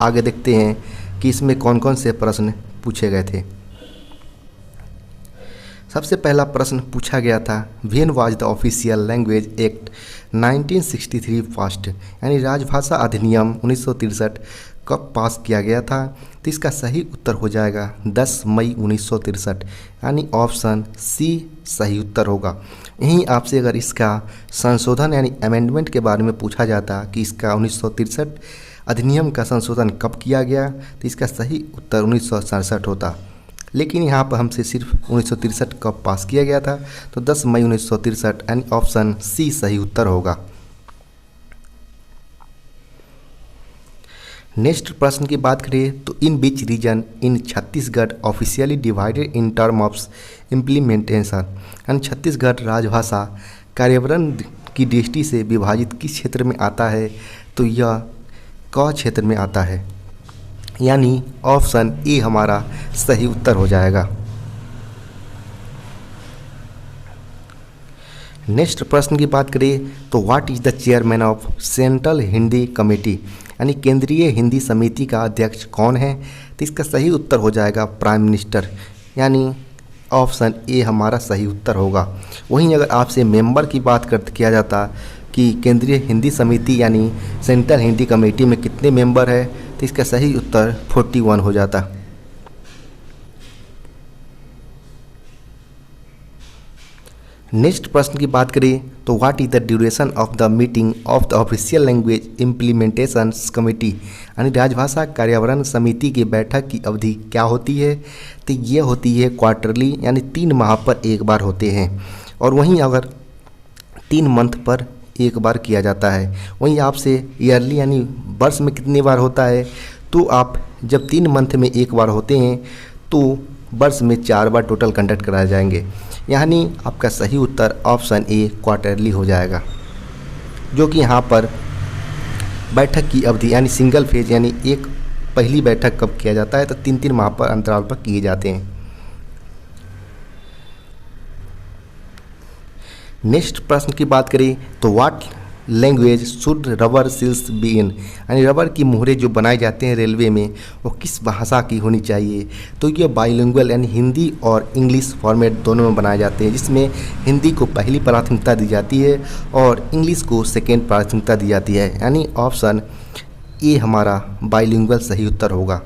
आगे देखते हैं कि इसमें कौन कौन से प्रश्न पूछे गए थे। सबसे पहला प्रश्न पूछा गया था, when was the official language act 1963 passed, यानी राजभाषा अधिनियम 1963 कब पास किया गया था। तो इसका सही उत्तर हो जाएगा 10 मई 1963, यानी ऑप्शन सी सही उत्तर होगा। यहीं आपसे अगर इसका संशोधन यानी अमेंडमेंट के बारे में पूछा जाता कि इसका 1963 अधिनियम का संशोधन कब किया गया, तो इसका सही उत्तर 1967 होता। लेकिन यहाँ पर हमसे सिर्फ 1963 कब पास किया गया था, तो 10 मई 1963 यानी ऑप्शन सी सही उत्तर होगा। नेक्स्ट प्रश्न की बात करें तो in which region in Chhattisgarh officially divided in term of implementation, यानी छत्तीसगढ़ राजभाषा कार्यान्वयन की दृष्टि से विभाजित किस क्षेत्र में आता है, तो यह क क्षेत्र में आता है, यानी ऑप्शन ए हमारा सही उत्तर हो जाएगा। नेक्स्ट प्रश्न की बात करें तो what is the chairman of central Hindi committee, यानी केंद्रीय हिंदी समिति का अध्यक्ष कौन है। तो इसका सही उत्तर हो जाएगा प्राइम मिनिस्टर, यानी ऑप्शन ए हमारा सही उत्तर होगा। वहीं अगर आपसे मेंबर की बात किया जाता कि केंद्रीय हिंदी समिति यानी सेंट्रल हिंदी कमेटी में कितने मेंबर है, तो इसका सही उत्तर 41 हो जाता। नेक्स्ट प्रश्न की बात करें तो what is the duration of the meeting of the official language implementation committee, यानी राजभाषा कार्यान्वयन समिति की बैठक की अवधि क्या होती है। तो ये होती है क्वार्टरली, यानी 3 माह पर एक बार होते हैं। और वहीं अगर 3 मंथ पर एक बार किया जाता है। वहीं आपसे ईयरली यानी वर्ष में कितनी बार होता है, तो आप जब 3 मंथ में एक बार होते हैं तो वर्ष में 4 बार टोटल कंडक्ट कराए जाएंगे, यानी आपका सही उत्तर ऑप्शन ए क्वार्टरली हो जाएगा। जो कि यहाँ पर बैठक की अवधि यानी सिंगल फेज यानी एक पहली बैठक कब किया जाता है, तो 3-3 माह पर अंतराल पर किए जाते हैं। नेक्स्ट प्रश्न की बात करें तो what language should rubber seals be in, यानी रबर की मोहरें जो बनाए जाते हैं रेलवे में वो किस भाषा की होनी चाहिए। तो ये बाइलिंगुअल यानी हिंदी और इंग्लिश फॉर्मेट दोनों में बनाए जाते हैं, जिसमें हिंदी को पहली प्राथमिकता दी जाती है और इंग्लिश को सेकेंड प्राथमिकता दी जाती है, यानी ऑप्शन ए हमारा बाइलिंगुअल सही उत्तर होगा।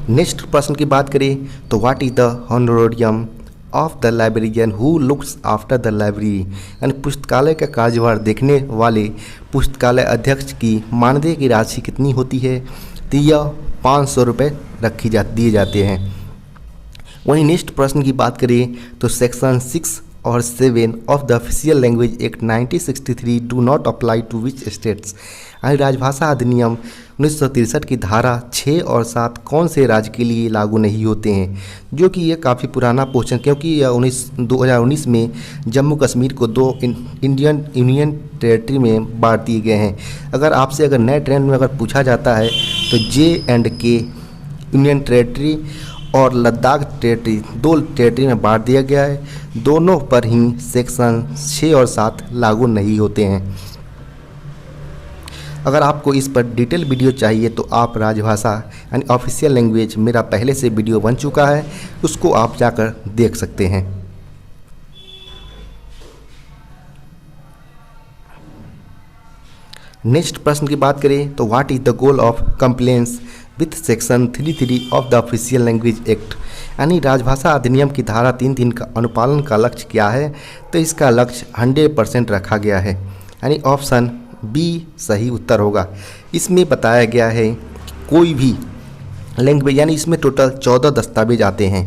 नेक्स्ट प्रश्न की बात करें तो what is the honorarium of the librarian who looks after the library, यानी पुस्तकालय का कार्यभार देखने वाले पुस्तकालय अध्यक्ष की मानदेय की राशि कितनी होती है। तो यह 500 रुपये दिए जाते हैं। वहीं नेक्स्ट प्रश्न की बात करें तो सेक्शन 6 और 7 of the official language act 1963 do not apply to which states, यानी राजभाषा अधिनियम 1963 की धारा 6 और 7 कौन से राज्य के लिए लागू नहीं होते हैं। जो कि ये काफ़ी पुराना क्वेश्चन, क्योंकि यह 2019 में जम्मू कश्मीर को 2 इंडियन यूनियन टेरेटरी में बांट दिए गए हैं। अगर नए ट्रेंड में अगर पूछा जाता है तो J&K यूनियन टेरेटरी और लद्दाख टेरेटरी 2 टेरेटरी में बांट दिया गया है। दोनों पर ही सेक्शन 6 और 7 लागू नहीं होते हैं। अगर आपको इस पर डिटेल वीडियो चाहिए तो आप राजभाषा यानी ऑफिशियल लैंग्वेज मेरा पहले से वीडियो बन चुका है, उसको आप जाकर देख सकते हैं। नेक्स्ट प्रश्न की बात करें तो what is the goal of complaints with section 33 of the official language act, यानी राजभाषा अधिनियम की धारा 3(3) का अनुपालन का लक्ष्य क्या है। तो इसका लक्ष्य 100% रखा गया है, यानी ऑप्शन बी सही उत्तर होगा। इसमें बताया गया है कोई भी लैंग्वेज, यानी इसमें टोटल 14 दस्तावेज आते हैं,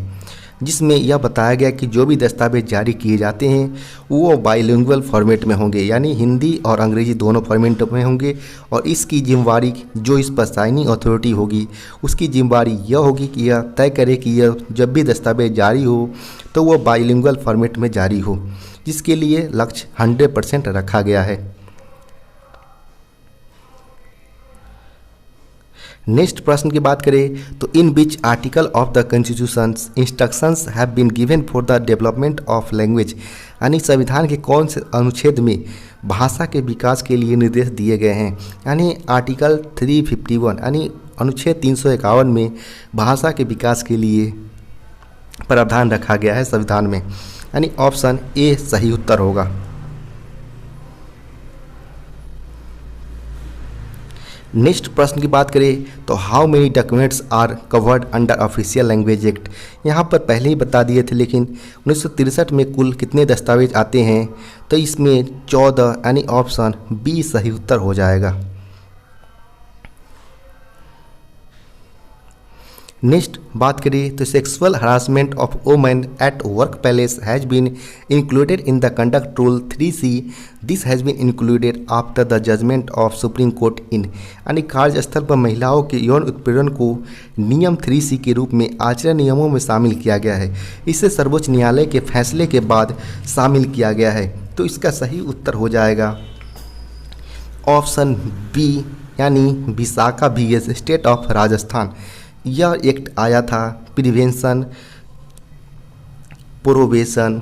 जिसमें यह बताया गया कि जो भी दस्तावेज जारी किए जाते हैं वो बाइलिंगुअल फॉर्मेट में होंगे, यानी हिंदी और अंग्रेजी दोनों फॉर्मेट में होंगे। और इसकी जिम्मेवारी जो इस पर साइनिंग अथॉरिटी होगी उसकी जिम्मेवारी यह होगी कि यह तय करे कि यह जब भी दस्तावेज जारी हो तो वह बाइलिंगुअल फॉर्मेट में जारी हो, जिसके लिए लक्ष्य 100% रखा गया है। नेक्स्ट प्रश्न की बात करें तो in which article of the constitution instructions have been given for the development of language, यानी संविधान के कौन से अनुच्छेद में भाषा के विकास के लिए निर्देश दिए गए हैं। यानी आर्टिकल 351 यानी अनुच्छेद 351 में भाषा के विकास के लिए प्रावधान रखा गया है संविधान में, यानी ऑप्शन ए सही उत्तर होगा। नेक्स्ट प्रश्न की बात करें तो how many documents are covered under official language act. यहाँ पर पहले ही बता दिए थे, लेकिन 1963 में कुल कितने दस्तावेज आते हैं, तो इसमें 14 यानी ऑप्शन बी सही उत्तर हो जाएगा। नेक्स्ट बात करें तो sexual harassment of women at work place has been included in the conduct rule 3C। This has been included after the judgement of Supreme Court in, यानी कार्यस्थल पर महिलाओं के यौन उत्पीड़न को नियम 3C के रूप में आचरण नियमों में शामिल किया गया है। इसे सर्वोच्च न्यायालय के फैसले के बाद शामिल किया गया है, तो इसका सही उत्तर हो जाएगा ऑप्शन बी, यानी Vishakha VS state of Rajasthan. यह एक्ट आया था प्रिवेंशन, प्रोबेशन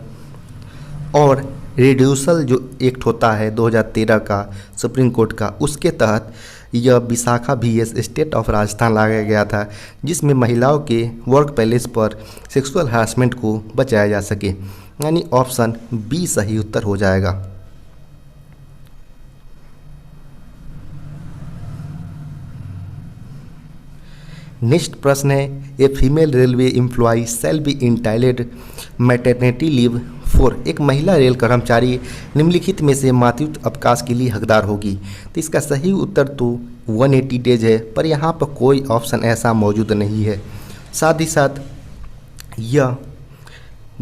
और रिड्यूसल जो एक्ट होता है 2013 का सुप्रीम कोर्ट का, उसके तहत यह Vishakha VS state of Rajasthan लाया गया था, जिसमें महिलाओं के वर्क प्लेस पर सेक्सुअल हरासमेंट को बचाया जा सके, यानी ऑप्शन बी सही उत्तर हो जाएगा। नेक्स्ट प्रश्न है a female railway employee shall be entitled maternity leave for. एक महिला रेल कर्मचारी निम्नलिखित में से मातृत्व अवकाश के लिए हकदार होगी, तो इसका सही उत्तर तो 180 डेज है, पर यहाँ पर कोई ऑप्शन ऐसा मौजूद नहीं है। साथ ही साथ यह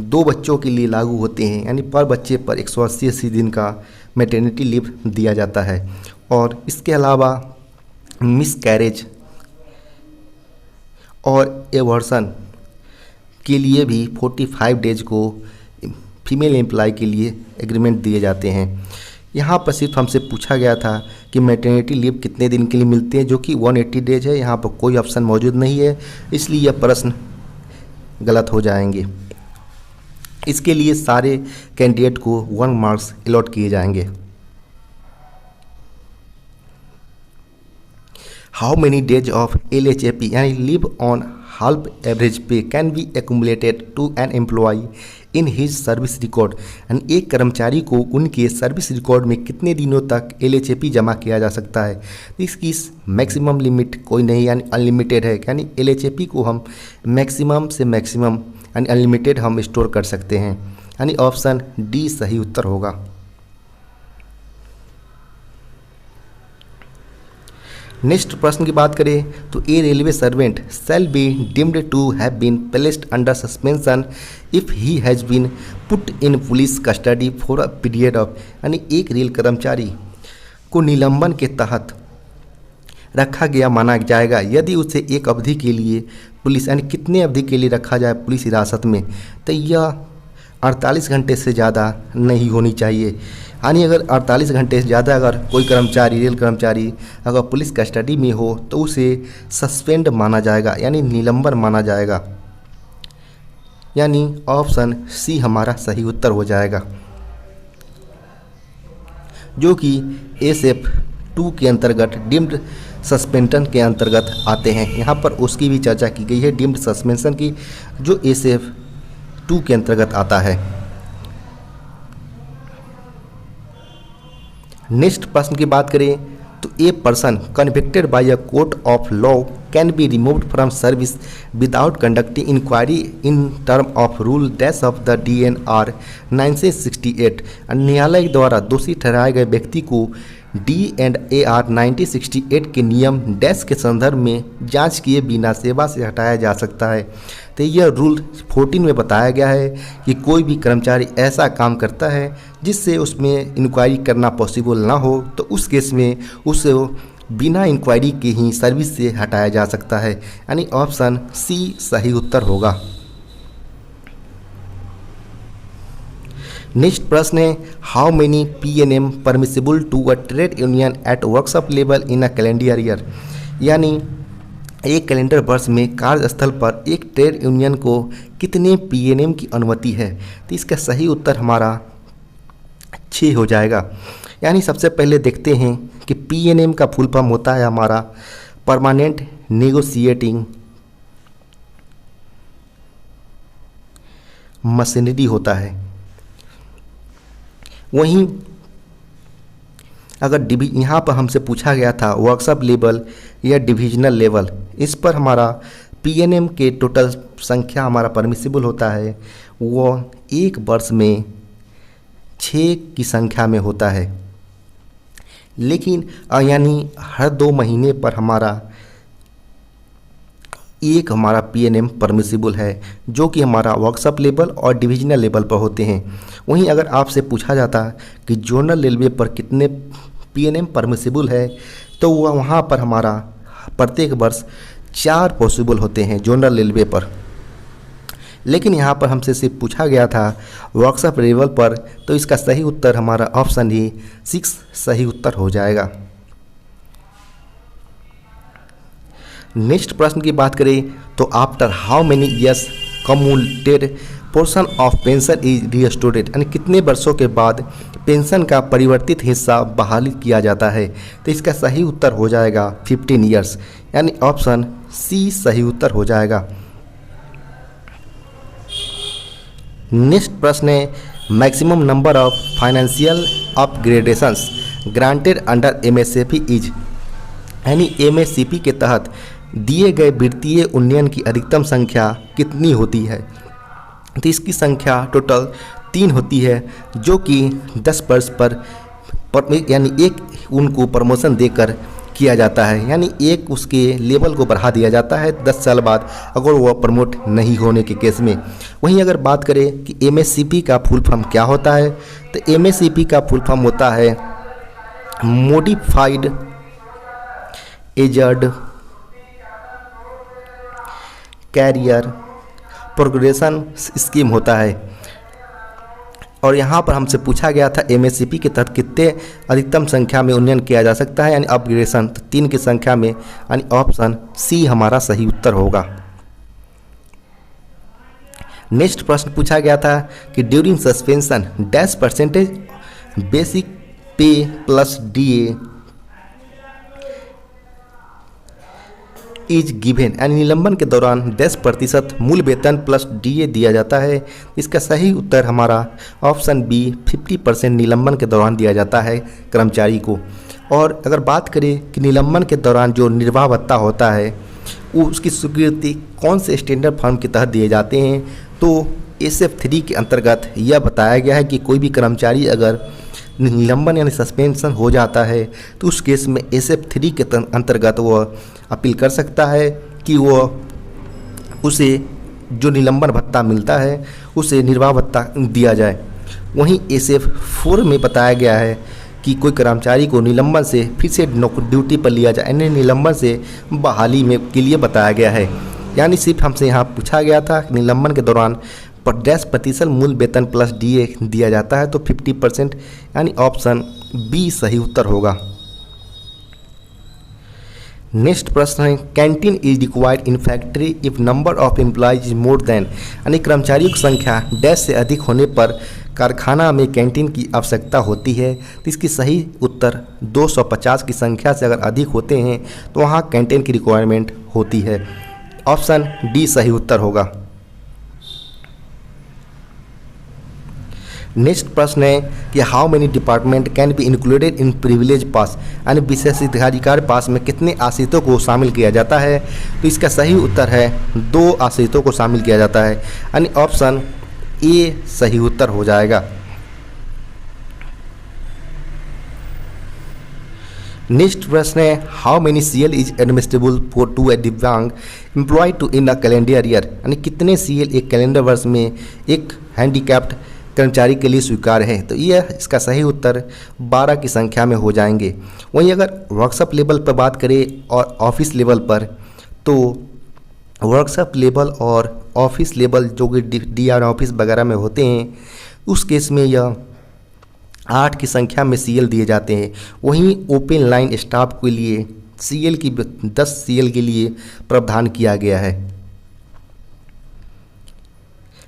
2 बच्चों के लिए लागू होते हैं, यानी पर बच्चे पर 180 दिन का मैटरनिटी लीव दिया जाता है। और इसके अलावा मिस कैरेज और एवर्सन के लिए भी 45 डेज को फीमेल एम्प्लॉय के लिए एग्रीमेंट दिए जाते हैं। यहाँ पर सिर्फ हमसे पूछा गया था कि मैटरनिटी लीव कितने दिन के लिए मिलते हैं, जो कि 180 डेज है। यहाँ पर कोई ऑप्शन मौजूद नहीं है, इसलिए यह प्रश्न गलत हो जाएंगे। इसके लिए सारे कैंडिडेट को 1 मार्क्स अलॉट किए जाएंगे। How many days of LHAP यानी leave on half average pay can be accumulated to an employee in his service record, यानी एक कर्मचारी को उनके सर्विस रिकॉर्ड में कितने दिनों तक LHAP जमा किया जा सकता है। इसकी मैक्सिमम लिमिट कोई नहीं, यानी अनलिमिटेड है, यानी LHAP को हम मैक्सिमम से मैक्सिमम यानी अनलिमिटेड हम स्टोर कर सकते हैं, यानी ऑप्शन डी सही उत्तर होगा। नेक्स्ट प्रश्न की बात करें तो a railway servant shall be deemed to have been placed under suspension if he has been put in police custody for a period of, यानी एक रेल कर्मचारी को निलंबन के तहत रखा गया माना जाएगा यदि उसे एक अवधि के लिए पुलिस, यानी कितने अवधि के लिए रखा जाए पुलिस हिरासत में, तो यह 48 घंटे से ज़्यादा नहीं होनी चाहिए। यानी अगर 48 घंटे से ज़्यादा अगर कोई कर्मचारी रेल कर्मचारी अगर पुलिस कस्टडी में हो तो उसे सस्पेंड माना जाएगा, यानी निलंबन माना जाएगा, यानी ऑप्शन सी हमारा सही उत्तर हो जाएगा, जो कि SF 2 के अंतर्गत डीम्ड सस्पेंशन के अंतर्गत आते हैं। यहाँ पर उसकी भी चर्चा की गई है डीम्ड सस्पेंशन की, जो SF 2 के अंतर्गत आता है। नेक्स्ट प्रश्न की बात करें तो a person convicted by a court of law can be removed from service without conducting inquiry in term of rule dash of the DNR 1968। न्यायालय द्वारा दोषी ठहराए गए व्यक्ति को D&AR 1968 के नियम डैश के संदर्भ में जांच किए बिना सेवा से हटाया जा सकता है। तो यह रूल 14 में बताया गया है कि कोई भी कर्मचारी ऐसा काम करता है जिससे उसमें इंक्वायरी करना पॉसिबल ना हो, तो उस केस में उसे बिना इंक्वायरी के ही सर्विस से हटाया जा सकता है, यानी ऑप्शन सी सही उत्तर होगा। नेक्स्ट प्रश्न है how many PNM permissible to a trade union at workshop level in a calendar year, यानी एक कैलेंडर वर्ष में कार्यस्थल पर एक ट्रेड यूनियन को कितने पीएनएम की अनुमति है? तो इसका सही उत्तर हमारा 6 हो जाएगा। यानी सबसे पहले देखते हैं कि पीएनएम का फुल फॉर्म होता है हमारा परमानेंट नेगोशिएटिंग मशीनरी होता है। वहीं अगर यहाँ पर हमसे पूछा गया था वर्कशॉप लेवल या डिविजनल लेवल, इस पर हमारा पीएनएम के टोटल संख्या हमारा परमिसिबल होता है वो एक वर्ष में 6 की संख्या में होता है। लेकिन यानी हर 2 महीने पर हमारा एक हमारा पीएनएम परमिसिबल है, जो कि हमारा वर्कशॉप लेवल और डिविजनल लेवल पर होते हैं। वहीं अगर आपसे पूछा जाता कि जोनल लेवल पर कितने पीएनएम परमिसिबल है, तो वहाँ पर हमारा प्रत्येक वर्ष 4 पॉसिबल होते हैं जोनल लेवल पर। लेकिन यहाँ पर हमसे सिर्फ पूछा गया था वर्कशॉप लेवल पर, तो इसका सही उत्तर हमारा ऑप्शन ही 6 सही उत्तर हो जाएगा। नेक्स्ट प्रश्न की बात करें तो after how many years cumulated portion of pension is restored, यानी कितने वर्षों के बाद पेंशन का परिवर्तित हिस्सा बहाली किया जाता है? तो इसका सही उत्तर हो जाएगा 15 ईयर्स, यानी ऑप्शन सी सही उत्तर हो जाएगा। नेक्स्ट प्रश्न है maximum number of financial upgradations granted under MSCP is, यानी एमएससीपी के तहत दिए गए वित्तीय उन्नयन की अधिकतम संख्या कितनी होती है? तो इसकी संख्या टोटल 3 होती है, जो कि 10 वर्ष पर यानी एक उनको प्रमोशन देकर किया जाता है, यानी एक उसके लेवल को बढ़ा दिया जाता है 10 साल बाद अगर वह प्रमोट नहीं होने के केस में। वहीं अगर बात करें कि एमएससीपी का फुल फॉर्म क्या होता है, तो एमएससीपी का फुल फॉर्म होता है modified assured career progression scheme होता है। और यहाँ पर हमसे पूछा गया था एमएससीपी के तहत कितने अधिकतम संख्या में उन्नयन किया जा सकता है, यानी अपग्रेडेशन, तो 3 की संख्या में, यानी ऑप्शन सी हमारा सही उत्तर होगा। नेक्स्ट प्रश्न पूछा गया था कि during suspension dash percentage basic पे प्लस डीए इज गिवेन, यानी निलंबन के दौरान 10% मूल वेतन प्लस डीए दिया जाता है। इसका सही उत्तर हमारा ऑप्शन बी 50% निलंबन के दौरान दिया जाता है कर्मचारी को। और अगर बात करें कि निलंबन के दौरान जो निर्वाह भत्ता होता है वो उसकी स्वीकृति कौन से स्टैंडर्ड फॉर्म के तहत दिए जाते हैं, तो SF3 के अंतर्गत यह बताया गया है कि कोई भी कर्मचारी अगर निलंबन यानी सस्पेंशन हो जाता है तो उस केस में SF3 के अंतर्गत वह अपील कर सकता है कि वह उसे जो निलंबन भत्ता मिलता है उसे निर्वाह भत्ता दिया जाए। वहीं SF4 में बताया गया है कि कोई कर्मचारी को निलंबन से फिर से ड्यूटी पर लिया जाए, यानी निलंबन से बहाली में के लिए बताया गया है। यानी सिर्फ हमसे यहाँ पूछा गया था निलंबन के दौरान 10% मूल वेतन प्लस डीए दिया जाता है, तो 50%, यानी ऑप्शन बी सही उत्तर होगा। नेक्स्ट प्रश्न है canteen is required in factory if number of employees is more than, यानी कर्मचारियों की संख्या डैश से अधिक होने पर कारखाना में कैंटीन की आवश्यकता होती है। तो इसकी सही उत्तर 250 की संख्या से अगर अधिक होते हैं तो वहाँ कैंटीन की रिक्वायरमेंट होती है। ऑप्शन डी सही उत्तर होगा। नेक्स्ट प्रश्न है कि how many department can be included in privilege पास, यानी विशेषाधिकार पास में कितने आश्रितों को शामिल किया जाता है। तो इसका सही उत्तर है 2 आश्रितों को शामिल किया जाता है, यानी ऑप्शन ए सही उत्तर हो जाएगा। नेक्स्ट प्रश्न है how many CL is admissible for to a divyang employee to in a calendar year, यानी कितने CL एक कैलेंडर वर्ष में एक हैंडीकैप्ड कर्मचारी के लिए स्वीकार है। तो यह इसका सही उत्तर 12 की संख्या में हो जाएंगे। वहीं अगर वर्कशॉप लेवल पर बात करें और ऑफिस लेवल पर, तो वर्कशॉप लेवल और ऑफिस लेवल जो कि DR ऑफिस वगैरह में होते हैं उस केस में यह 8 की संख्या में CL दिए जाते हैं। वहीं ओपन लाइन स्टाफ के लिए CL की 10 CL के लिए प्रावधान किया गया है।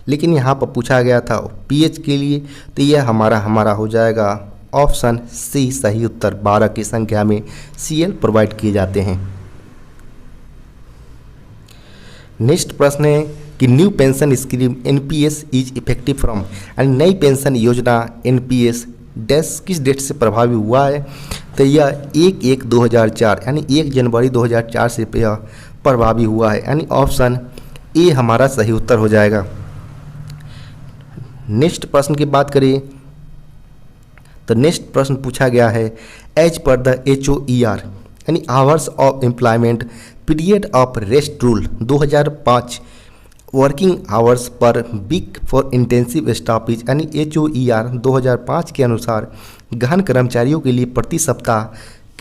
लेकिन यहाँ पर पूछा गया था pH के लिए, तो यह हमारा हो जाएगा ऑप्शन सी सही उत्तर। 12 की संख्या में CL प्रोवाइड किए जाते हैं। नेक्स्ट प्रश्न है कि new pension scheme NPS is effective from, यानी नई पेंशन योजना NPS डैश किस डेट से प्रभावी हुआ है, तो यह 1/1/2004 यानी 1 जनवरी 2004 से यह प्रभावी हुआ है, यानी ऑप्शन ए हमारा सही उत्तर हो जाएगा। नेक्स्ट प्रश्न की बात करें तो नेक्स्ट प्रश्न पूछा गया है एज पर द HOER यानी hours of employment period of rest rule 2005 working hours per week for intensive stoppage यानी HOER 2005 के अनुसार गहन कर्मचारियों के लिए प्रति सप्ताह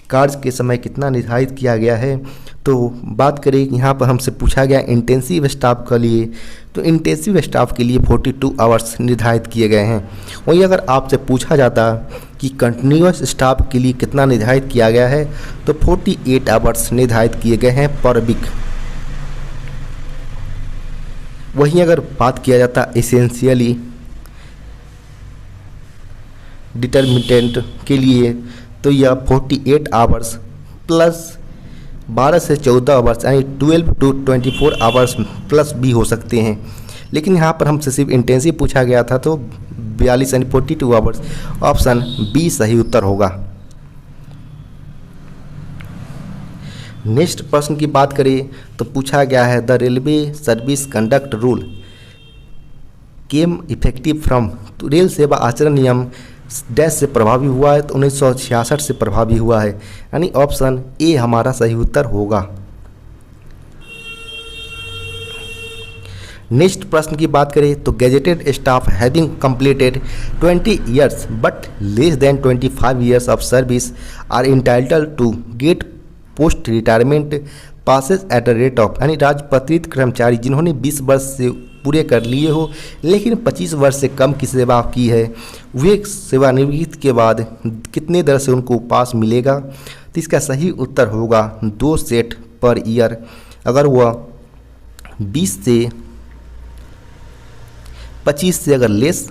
कार्य के समय कितना निर्धारित किया गया है। तो बात करें यहाँ पर हमसे पूछा गया इंटेंसिव स्टाफ के लिए, तो इंटेंसिव स्टाफ के लिए 42 आवर्स निर्धारित किए गए हैं। वहीं अगर आपसे पूछा जाता कि कंटिन्यूअस स्टाफ के लिए कितना निर्धारित किया गया है, तो 48 आवर्स निर्धारित किए गए हैं पर वीक। वहीं अगर बात किया जाता एसेंशियली डिटर्मिनेंट के लिए, तो यह 48 आवर्स प्लस 12 से 14 आवर्स यानी 12 to 24 आवर्स प्लस भी हो सकते हैं। लेकिन यहाँ पर हमसे सिर्फ इंटेंसिव पूछा गया था, तो 42 यानी 42 आवर्स, ऑप्शन बी सही उत्तर होगा। नेक्स्ट प्रश्न की बात करें तो पूछा गया है the railway service conduct rule came effective from, तो रेल सेवा आचरण नियम डैश से प्रभावी हुआ है, तो 1966 से प्रभावी हुआ है, यानी ऑप्शन ए हमारा सही उत्तर होगा। नेक्स्ट प्रश्न की बात करें तो gazetted staff having completed 20 years but less than 25 years of service are entitled to get post retirement passes at a rate of, यानी राजपत्रित कर्मचारी जिन्होंने 20 वर्ष से पूरे कर लिए हो लेकिन 25 वर्ष से कम की सेवा की है, वे सेवानिवृत्ति के बाद कितने दर से उनको पास मिलेगा, तो इसका सही उत्तर होगा 2 सेट पर ईयर। अगर वह 20 से 25 से अगर लेस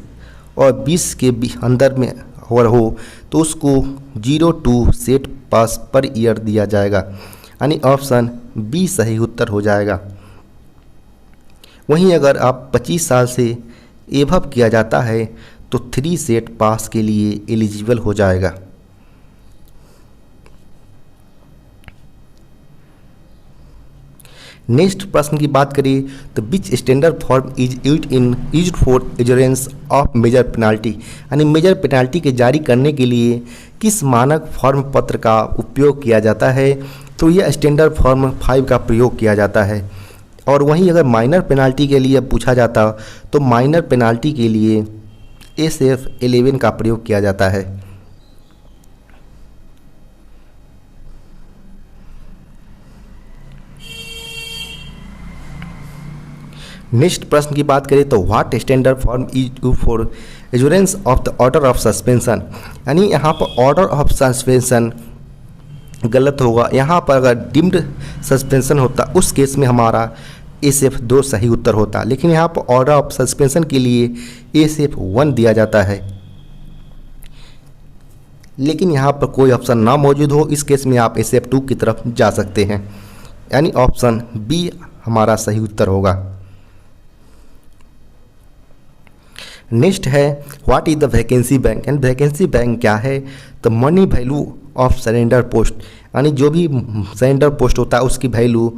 और 20 के अंदर में अगर हो तो उसको 0.2 सेट पास पर ईयर दिया जाएगा, यानी ऑप्शन बी सही उत्तर हो जाएगा। वहीं अगर आप 25 साल से एभव किया जाता है तो 3 सेट पास के लिए एलिजिबल हो जाएगा। नेक्स्ट प्रश्न की बात करें तो which standard form is used for assurance of major penalty, यानी मेजर पेनाल्टी के जारी करने के लिए किस मानक फॉर्म पत्र का उपयोग किया जाता है, तो यह स्टैंडर्ड फॉर्म 5 का प्रयोग किया जाता है। और वहीं अगर माइनर पेनाल्टी के लिए पूछा जाता तो माइनर पेनाल्टी के लिए SF 11 का प्रयोग किया जाता है। नेक्स्ट प्रश्न की बात करें तो what standard form is used for assurance of the order of suspension, यानी यहाँ पर ऑर्डर ऑफ सस्पेंशन गलत होगा। यहाँ पर अगर डिम्ड सस्पेंशन होता उस केस में हमारा SF 2 सही उत्तर होता, लेकिन यहाँ पर ऑर्डर ऑफ सस्पेंशन के लिए SF 1 दिया जाता है। लेकिन यहाँ पर कोई ऑप्शन ना मौजूद हो, इस केस में आप SF 2 की तरफ जा सकते हैं, यानी ऑप्शन बी हमारा सही उत्तर होगा। नेक्स्ट है what is the vacancy bank, यानी वैकेंसी बैंक क्या है, तो money value of surrender post, यानी जो भी सरेंडर पोस्ट होता है उसकी वैल्यू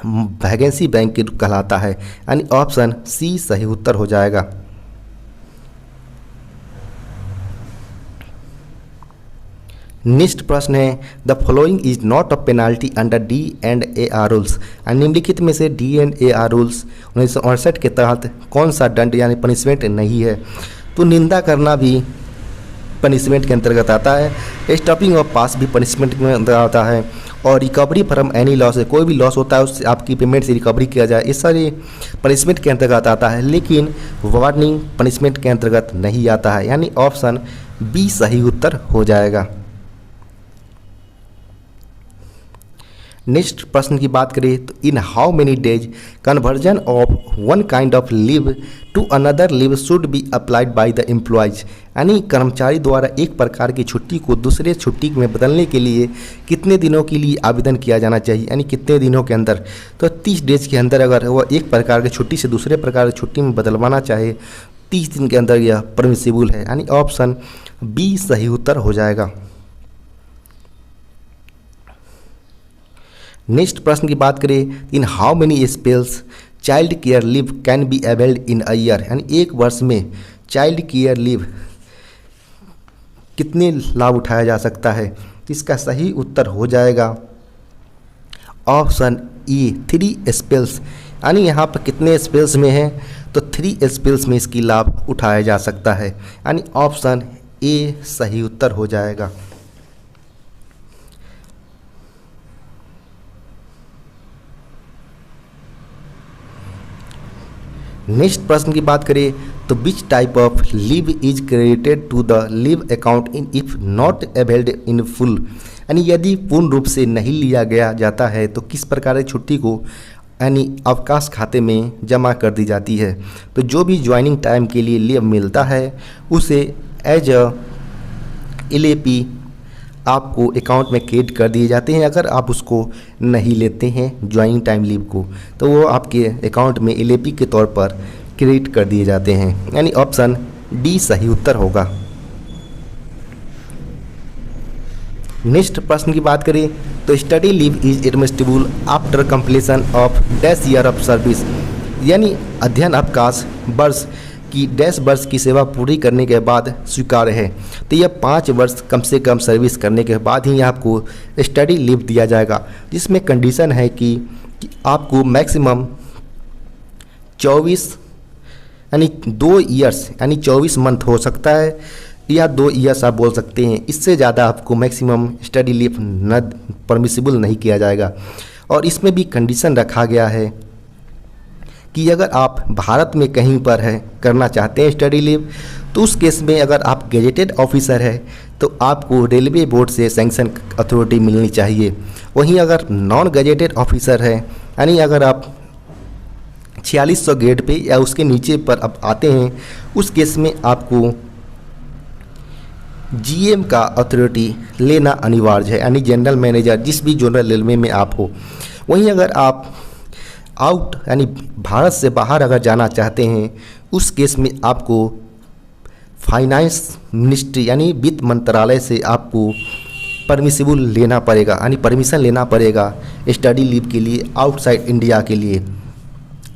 वैकेंसी बैंक के कहलाता है, यानी ऑप्शन सी सही उत्तर हो जाएगा। नेक्स्ट प्रश्न है the following is not a penalty under D&AR rules, निम्नलिखित में से D&AR रूल्स 1968 के तहत कौन सा दंड यानी पनिशमेंट नहीं है, तो निंदा करना भी पनिशमेंट के अंतर्गत आता है, स्टॉपिंग ऑफ पास भी पनिशमेंट में अंतर्गत आता है, और रिकवरी फ्रॉम एनी लॉस है, कोई भी लॉस होता है उससे आपकी पेमेंट से रिकवरी किया जाए, ये सारे पनिशमेंट के अंतर्गत आता है, लेकिन वार्निंग पनिशमेंट के अंतर्गत नहीं आता है, यानी ऑप्शन बी सही उत्तर हो जाएगा। नेक्स्ट प्रश्न की बात करें तो in how many days conversion of one kind of leave to another leave should be applied by the employees, यानी कर्मचारी द्वारा एक प्रकार की छुट्टी को दूसरे छुट्टी में बदलने के लिए कितने दिनों के लिए आवेदन किया जाना चाहिए, यानी कितने दिनों के अंदर। तो 30 डेज के अंदर अगर वह एक प्रकार की छुट्टी से दूसरे प्रकार की छुट्टी में बदलवाना चाहे 30 दिन के अंदर यह परमिसिबल है, यानी ऑप्शन बी सही उत्तर हो जाएगा। नेक्स्ट प्रश्न की बात करें इन how many spells child care leave can be availed in a year, यानी एक वर्ष में चाइल्ड केयर लीव कितने लाभ उठाया जा सकता है। इसका सही उत्तर हो जाएगा ऑप्शन ई 3 स्पेल्स, यानी यहाँ पर कितने स्पेल्स में है तो 3 स्पेल्स में इसकी लाभ उठाया जा सकता है, यानी ऑप्शन ए सही उत्तर हो जाएगा। नेक्स्ट प्रश्न की बात करें तो which type of leave is credited to the leave account in if not availed in full, यानी यदि पूर्ण रूप से नहीं लिया गया जाता है तो किस प्रकार की छुट्टी को यानी अवकाश खाते में जमा कर दी जाती है। तो जो भी ज्वाइनिंग टाइम के लिए लीव मिलता है उसे एज अ LAP आपको अकाउंट में क्रेडिट कर दिए जाते हैं। अगर आप उसको नहीं लेते हैं ज्वाइनिंग टाइम लीव को तो वो आपके अकाउंट में LAP के तौर पर क्रेडिट कर दिए जाते हैं, यानी ऑप्शन डी सही उत्तर होगा। नेक्स्ट प्रश्न की बात करें तो study leave is admissible after completion of dash year of service, यानी अध्ययन अवकाश वर्ष की डैश वर्ष की सेवा पूरी करने के बाद स्वीकार्य है। तो यह 5 वर्ष कम से कम सर्विस करने के बाद ही आपको स्टडी लीव दिया जाएगा, जिसमें कंडीशन है कि आपको मैक्सिमम 24 यानी 2 ईयर्स यानी 24 मंथ हो सकता है या 2 ईयर्स आप बोल सकते हैं। इससे ज़्यादा आपको मैक्सिमम स्टडी लीव न परमिसिबल नहीं किया जाएगा। और इसमें भी कंडीशन रखा गया है कि अगर आप भारत में कहीं पर है करना चाहते हैं स्टडी लीव तो उस केस में अगर आप गेजेटेड ऑफिसर है तो आपको रेलवे बोर्ड से सैंक्शन अथॉरिटी मिलनी चाहिए। वहीं अगर नॉन गेजेटेड ऑफिसर है यानी अगर आप 4600 ग्रेड पे या उसके नीचे पर आप आते हैं उस केस में आपको GM का अथॉरिटी लेना अनिवार्य है, यानी जनरल मैनेजर जिस भी जनरल रेलवे में आप हो। वहीं अगर आप आउट यानी भारत से बाहर अगर जाना चाहते हैं उस केस में आपको फाइनेंस मिनिस्ट्री यानी वित्त मंत्रालय से आपको परमिसिबल लेना पड़ेगा, यानी परमिशन लेना पड़ेगा स्टडी लीव के लिए आउटसाइड इंडिया के लिए।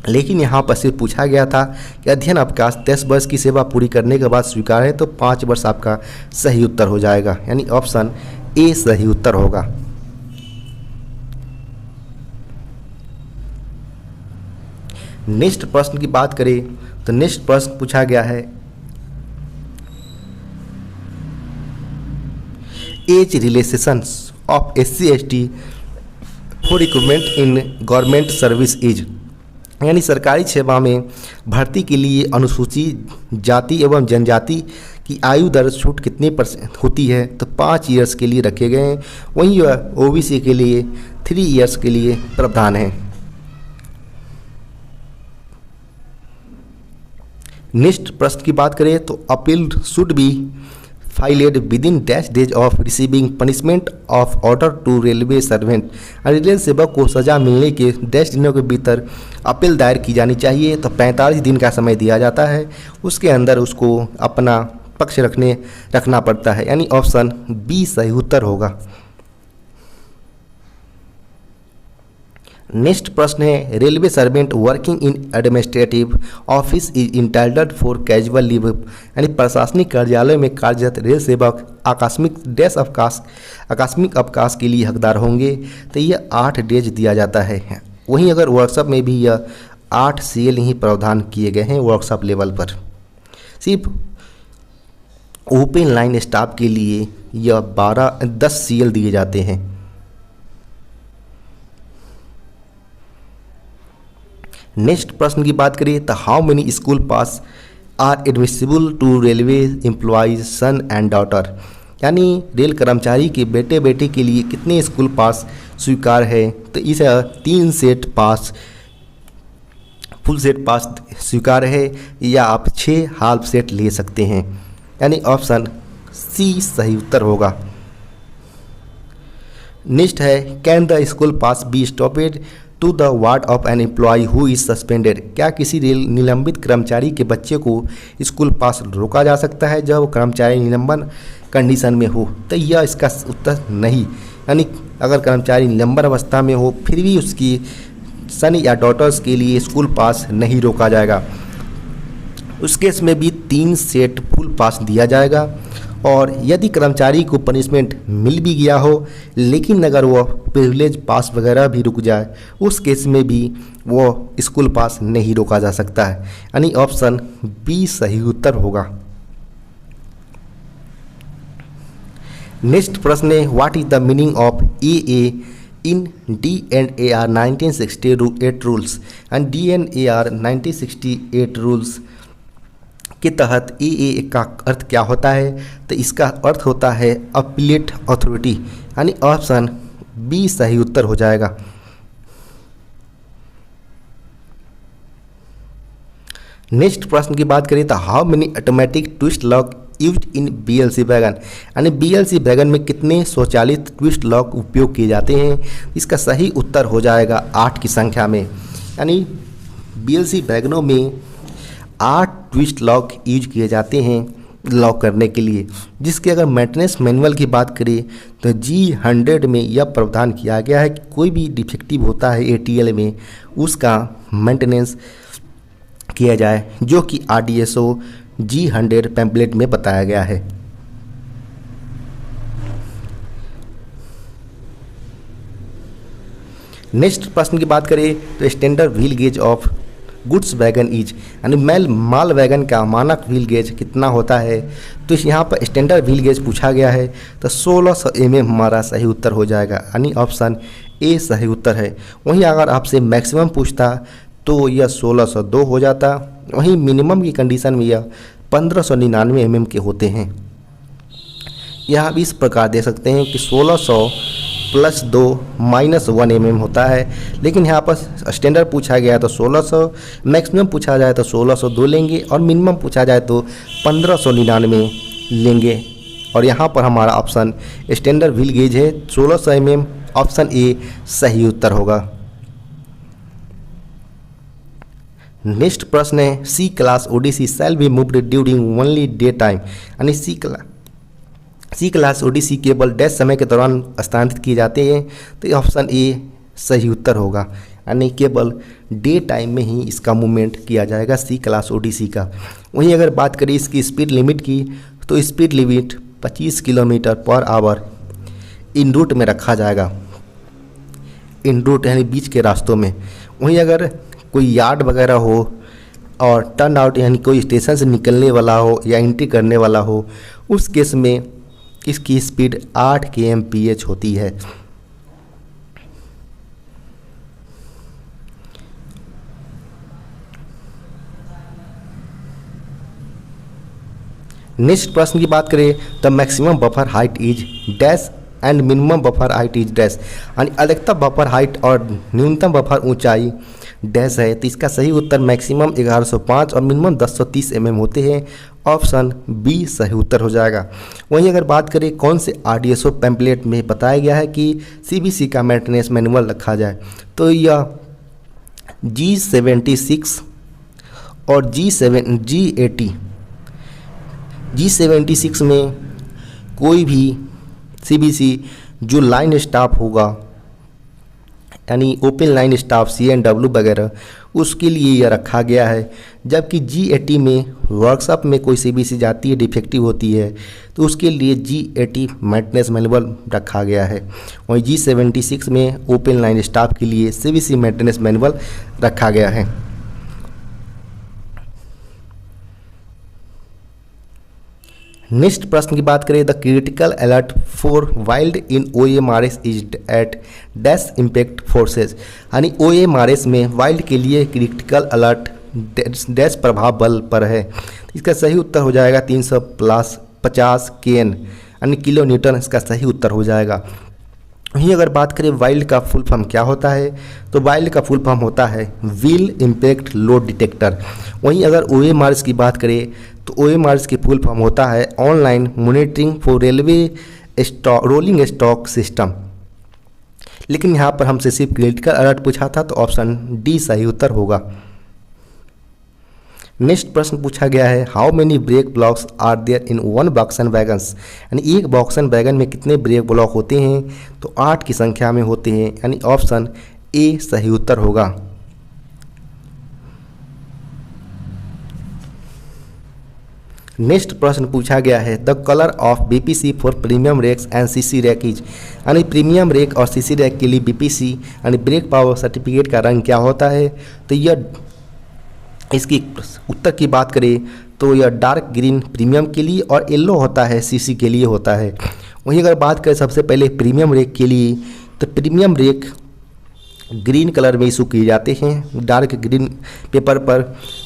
लेकिन यहाँ पर सिर्फ पूछा गया था कि अध्ययन अवकाश 10 वर्ष की सेवा पूरी करने के बाद स्वीकार है तो 5 वर्ष आपका सही उत्तर हो जाएगा, यानी ऑप्शन ए सही उत्तर होगा। नेक्स्ट प्रश्न की बात करें तो नेक्स्ट प्रश्न पूछा गया है age relaxation of SC/ST for recruitment in government service is, यानी सरकारी सेवा में भर्ती के लिए अनुसूचित जाति एवं जनजाति की आयु दर छूट कितने % होती है तो 5 ईयर्स के लिए रखे गए हैं। वहीं OBC के लिए 3 ईयर्स के लिए प्रावधान है। नेक्स्ट प्रश्न की बात करें तो appeal should be filed within dash days of receiving punishment of order to railway servant, railway सेवक को सजा मिलने के डैश दिनों के भीतर अपील दायर की जानी चाहिए। तो 45 दिन का समय दिया जाता है, उसके अंदर उसको अपना पक्ष रखना पड़ता है, यानी ऑप्शन बी सही उत्तर होगा। नेक्स्ट प्रश्न है railway servant working in administrative office is entitled for casual leave, यानी प्रशासनिक कार्यालय में कार्यरत रेल सेवक आकस्मिक अवकाश के लिए हकदार होंगे। तो यह 8 डेज दिया जाता है। वहीं अगर वर्कशॉप में भी यह 8 CL ही प्रावधान किए गए हैं वर्कशॉप लेवल पर। सिर्फ ओपन लाइन स्टाफ के लिए यह 10 CL दिए जाते हैं। नेक्स्ट प्रश्न की बात करें तो how many school pass are admissible to railway employees son and daughter, यानी रेल कर्मचारी के बेटे बेटी के लिए कितने स्कूल पास स्वीकार है, तो इस 3 सेट पास फुल सेट पास स्वीकार है, या आप 6 हाफ सेट ले सकते हैं, यानी ऑप्शन सी सही उत्तर होगा। नेक्स्ट है, can the school pass be stopped to the ward of an employee who is suspended. क्या किसी निलंबित कर्मचारी के बच्चे को स्कूल पास रोका जा सकता है जब कर्मचारी निलंबन कंडीशन में हो? तो यह इसका उत्तर नहीं, यानी अगर कर्मचारी निलंबन अवस्था में हो फिर भी उसकी सन या डॉटर्स के लिए स्कूल पास नहीं रोका जाएगा। उस केस में भी 3 सेट फुल पास दिया जाएगा। और यदि कर्मचारी को पनिशमेंट मिल भी गया हो लेकिन अगर वो प्रिविलेज पास वगैरह भी रुक जाए, उस केस में भी वो स्कूल पास नहीं रोका जा सकता है, यानी ऑप्शन बी सही उत्तर होगा। नेक्स्ट प्रश्न है, what is the meaning of AA in DNAR 1968 rules and DNAR 1968 rules के तहत AA का अर्थ क्या होता है? तो इसका अर्थ होता है अपीलेट अथॉरिटी, यानी ऑप्शन बी सही उत्तर हो जाएगा। नेक्स्ट प्रश्न की बात करें तो how many automatic twist lock used in BLC wagon, यानी BLC वैगन में कितने स्वचालित ट्विस्ट लॉक उपयोग किए जाते हैं? इसका सही उत्तर हो जाएगा 8 की संख्या में, यानी BLC वैगनों में 8 ट्विस्ट लॉक यूज किए जाते हैं लॉक करने के लिए, जिसके अगर मेंटेनेंस मैनुअल की बात करें तो G100 में यह प्रावधान किया गया है कि कोई भी डिफेक्टिव होता है ATL में उसका मेंटेनेंस किया जाए, जो कि RDSO G100 पैम्पलेट में बताया गया है। नेक्स्ट प्रश्न की बात करें तो standard wheel gauge of goods wagon is, यानी माल वैगन का मानक व्हील गेज कितना होता है? तो यहाँ पर स्टैंडर्ड व्हील गेज पूछा गया है, तो 1600 mm हमारा सही उत्तर हो जाएगा, यानी ऑप्शन ए सही उत्तर है। वहीं अगर आपसे मैक्सिमम पूछता तो यह 1602 हो जाता। वहीं मिनिमम की कंडीशन में यह 1599 mm के होते हैं। यह आप इस प्रकार दे सकते हैं कि 1600 + 2 - 1 mm होता है, लेकिन यहाँ पर स्टैंडर्ड पूछा गया तो 1600, मैक्सिमम पूछा जाए तो 1602 लेंगे और मिनिमम पूछा जाए तो 1599 लेंगे। और यहाँ पर हमारा ऑप्शन स्टैंडर्ड व्हील गेज है 1600 mm, ऑप्शन ए सही उत्तर होगा। नेक्स्ट प्रश्न है, C class ODC shall be moved during only day time, यानी सी क्लास ओडिसी केवल डैश समय के दौरान स्थानांतरित किए जाते हैं, तो ऑप्शन ए सही उत्तर होगा, यानी केवल डे टाइम में ही इसका मूवमेंट किया जाएगा सी क्लास ओडिसी का। वहीं अगर बात करें इसकी स्पीड लिमिट की, तो स्पीड लिमिट 25 km/h इन रूट में रखा जाएगा, इन रूट यानी बीच के रास्तों में। वहीं अगर कोई यार्ड वगैरह हो और टर्न आउट यानी कोई स्टेशन से निकलने वाला हो या एंट्री करने वाला हो, उस केस में इसकी स्पीड 8 km/h होती है। नेक्स्ट प्रश्न की बात करें तो maximum buffer height is dash and minimum buffer height is dash, यानी अधिकतम बफर हाइट और न्यूनतम बफर ऊंचाई डैश है, तो इसका सही उत्तर मैक्सिमम 1105 और मिनिमम 1030 mm होते हैं, ऑप्शन बी सही उत्तर हो जाएगा। वहीं अगर बात करें कौन से RDSO पैम्पलेट में बताया गया है कि CBC का मेंटेनेंस मैनुअल रखा जाए, तो यह G76 और G80। G76 में कोई भी CBC जो लाइन स्टाफ होगा यानी ओपन लाइन स्टाफ CNW वगैरह, उसके लिए यह रखा गया है। जबकि G80 में वर्कशॉप में कोई CBC जाती है डिफेक्टिव होती है तो उसके लिए G80 मेंटेनेंस मैनुअल रखा गया है। वहीं G76 में ओपन लाइन स्टाफ के लिए CBC मेंटेनेंस मैनुअल रखा गया है। नेक्स्ट प्रश्न की बात करें, the critical alert for wild in OMRS is at dash impact forces, यानी OMRS में वाइल्ड के लिए क्रिटिकल अलर्ट डैश प्रभाव बल पर है। इसका सही उत्तर हो जाएगा 350 kN, यानी किलो न्यूटन इसका सही उत्तर हो जाएगा। वहीं अगर बात करें वाइल्ड का फुल फॉर्म क्या होता है, तो वाइल्ड का फुल फॉर्म होता है व्हील इम्पैक्ट लोड डिटेक्टर। वहीं अगर OMRs की बात करें तो OMRs की फुल फॉर्म होता है online monitoring for railway rolling stock system. लेकिन यहाँ पर हमसे सिर्फ क्रिटिकल अलर्ट पूछा था, तो ऑप्शन डी सही उत्तर होगा। नेक्स्ट प्रश्न पूछा गया है, how many brake blocks are there in one BOXN wagons, यानी एक बॉक्सन वैगन में कितने ब्रेक ब्लॉक होते हैं, तो 8 की संख्या में होते हैं, यानी ऑप्शन ए सही उत्तर होगा। नेक्स्ट प्रश्न पूछा गया है, the colour of BPC for premium rakes and CC rake is, यानी प्रीमियम रेक और CC रैक के लिए BPC यानी ब्रेक पावर सर्टिफिकेट का रंग क्या होता है, तो यह इसकी उत्तर की बात करें तो यह डार्क ग्रीन प्रीमियम के लिए और येलो होता है CC के लिए होता है। वहीं अगर बात करें सबसे पहले प्रीमियम रेक के लिए, तो प्रीमियम रेक ग्रीन कलर में इशू किए जाते हैं डार्क ग्रीन पेपर पर।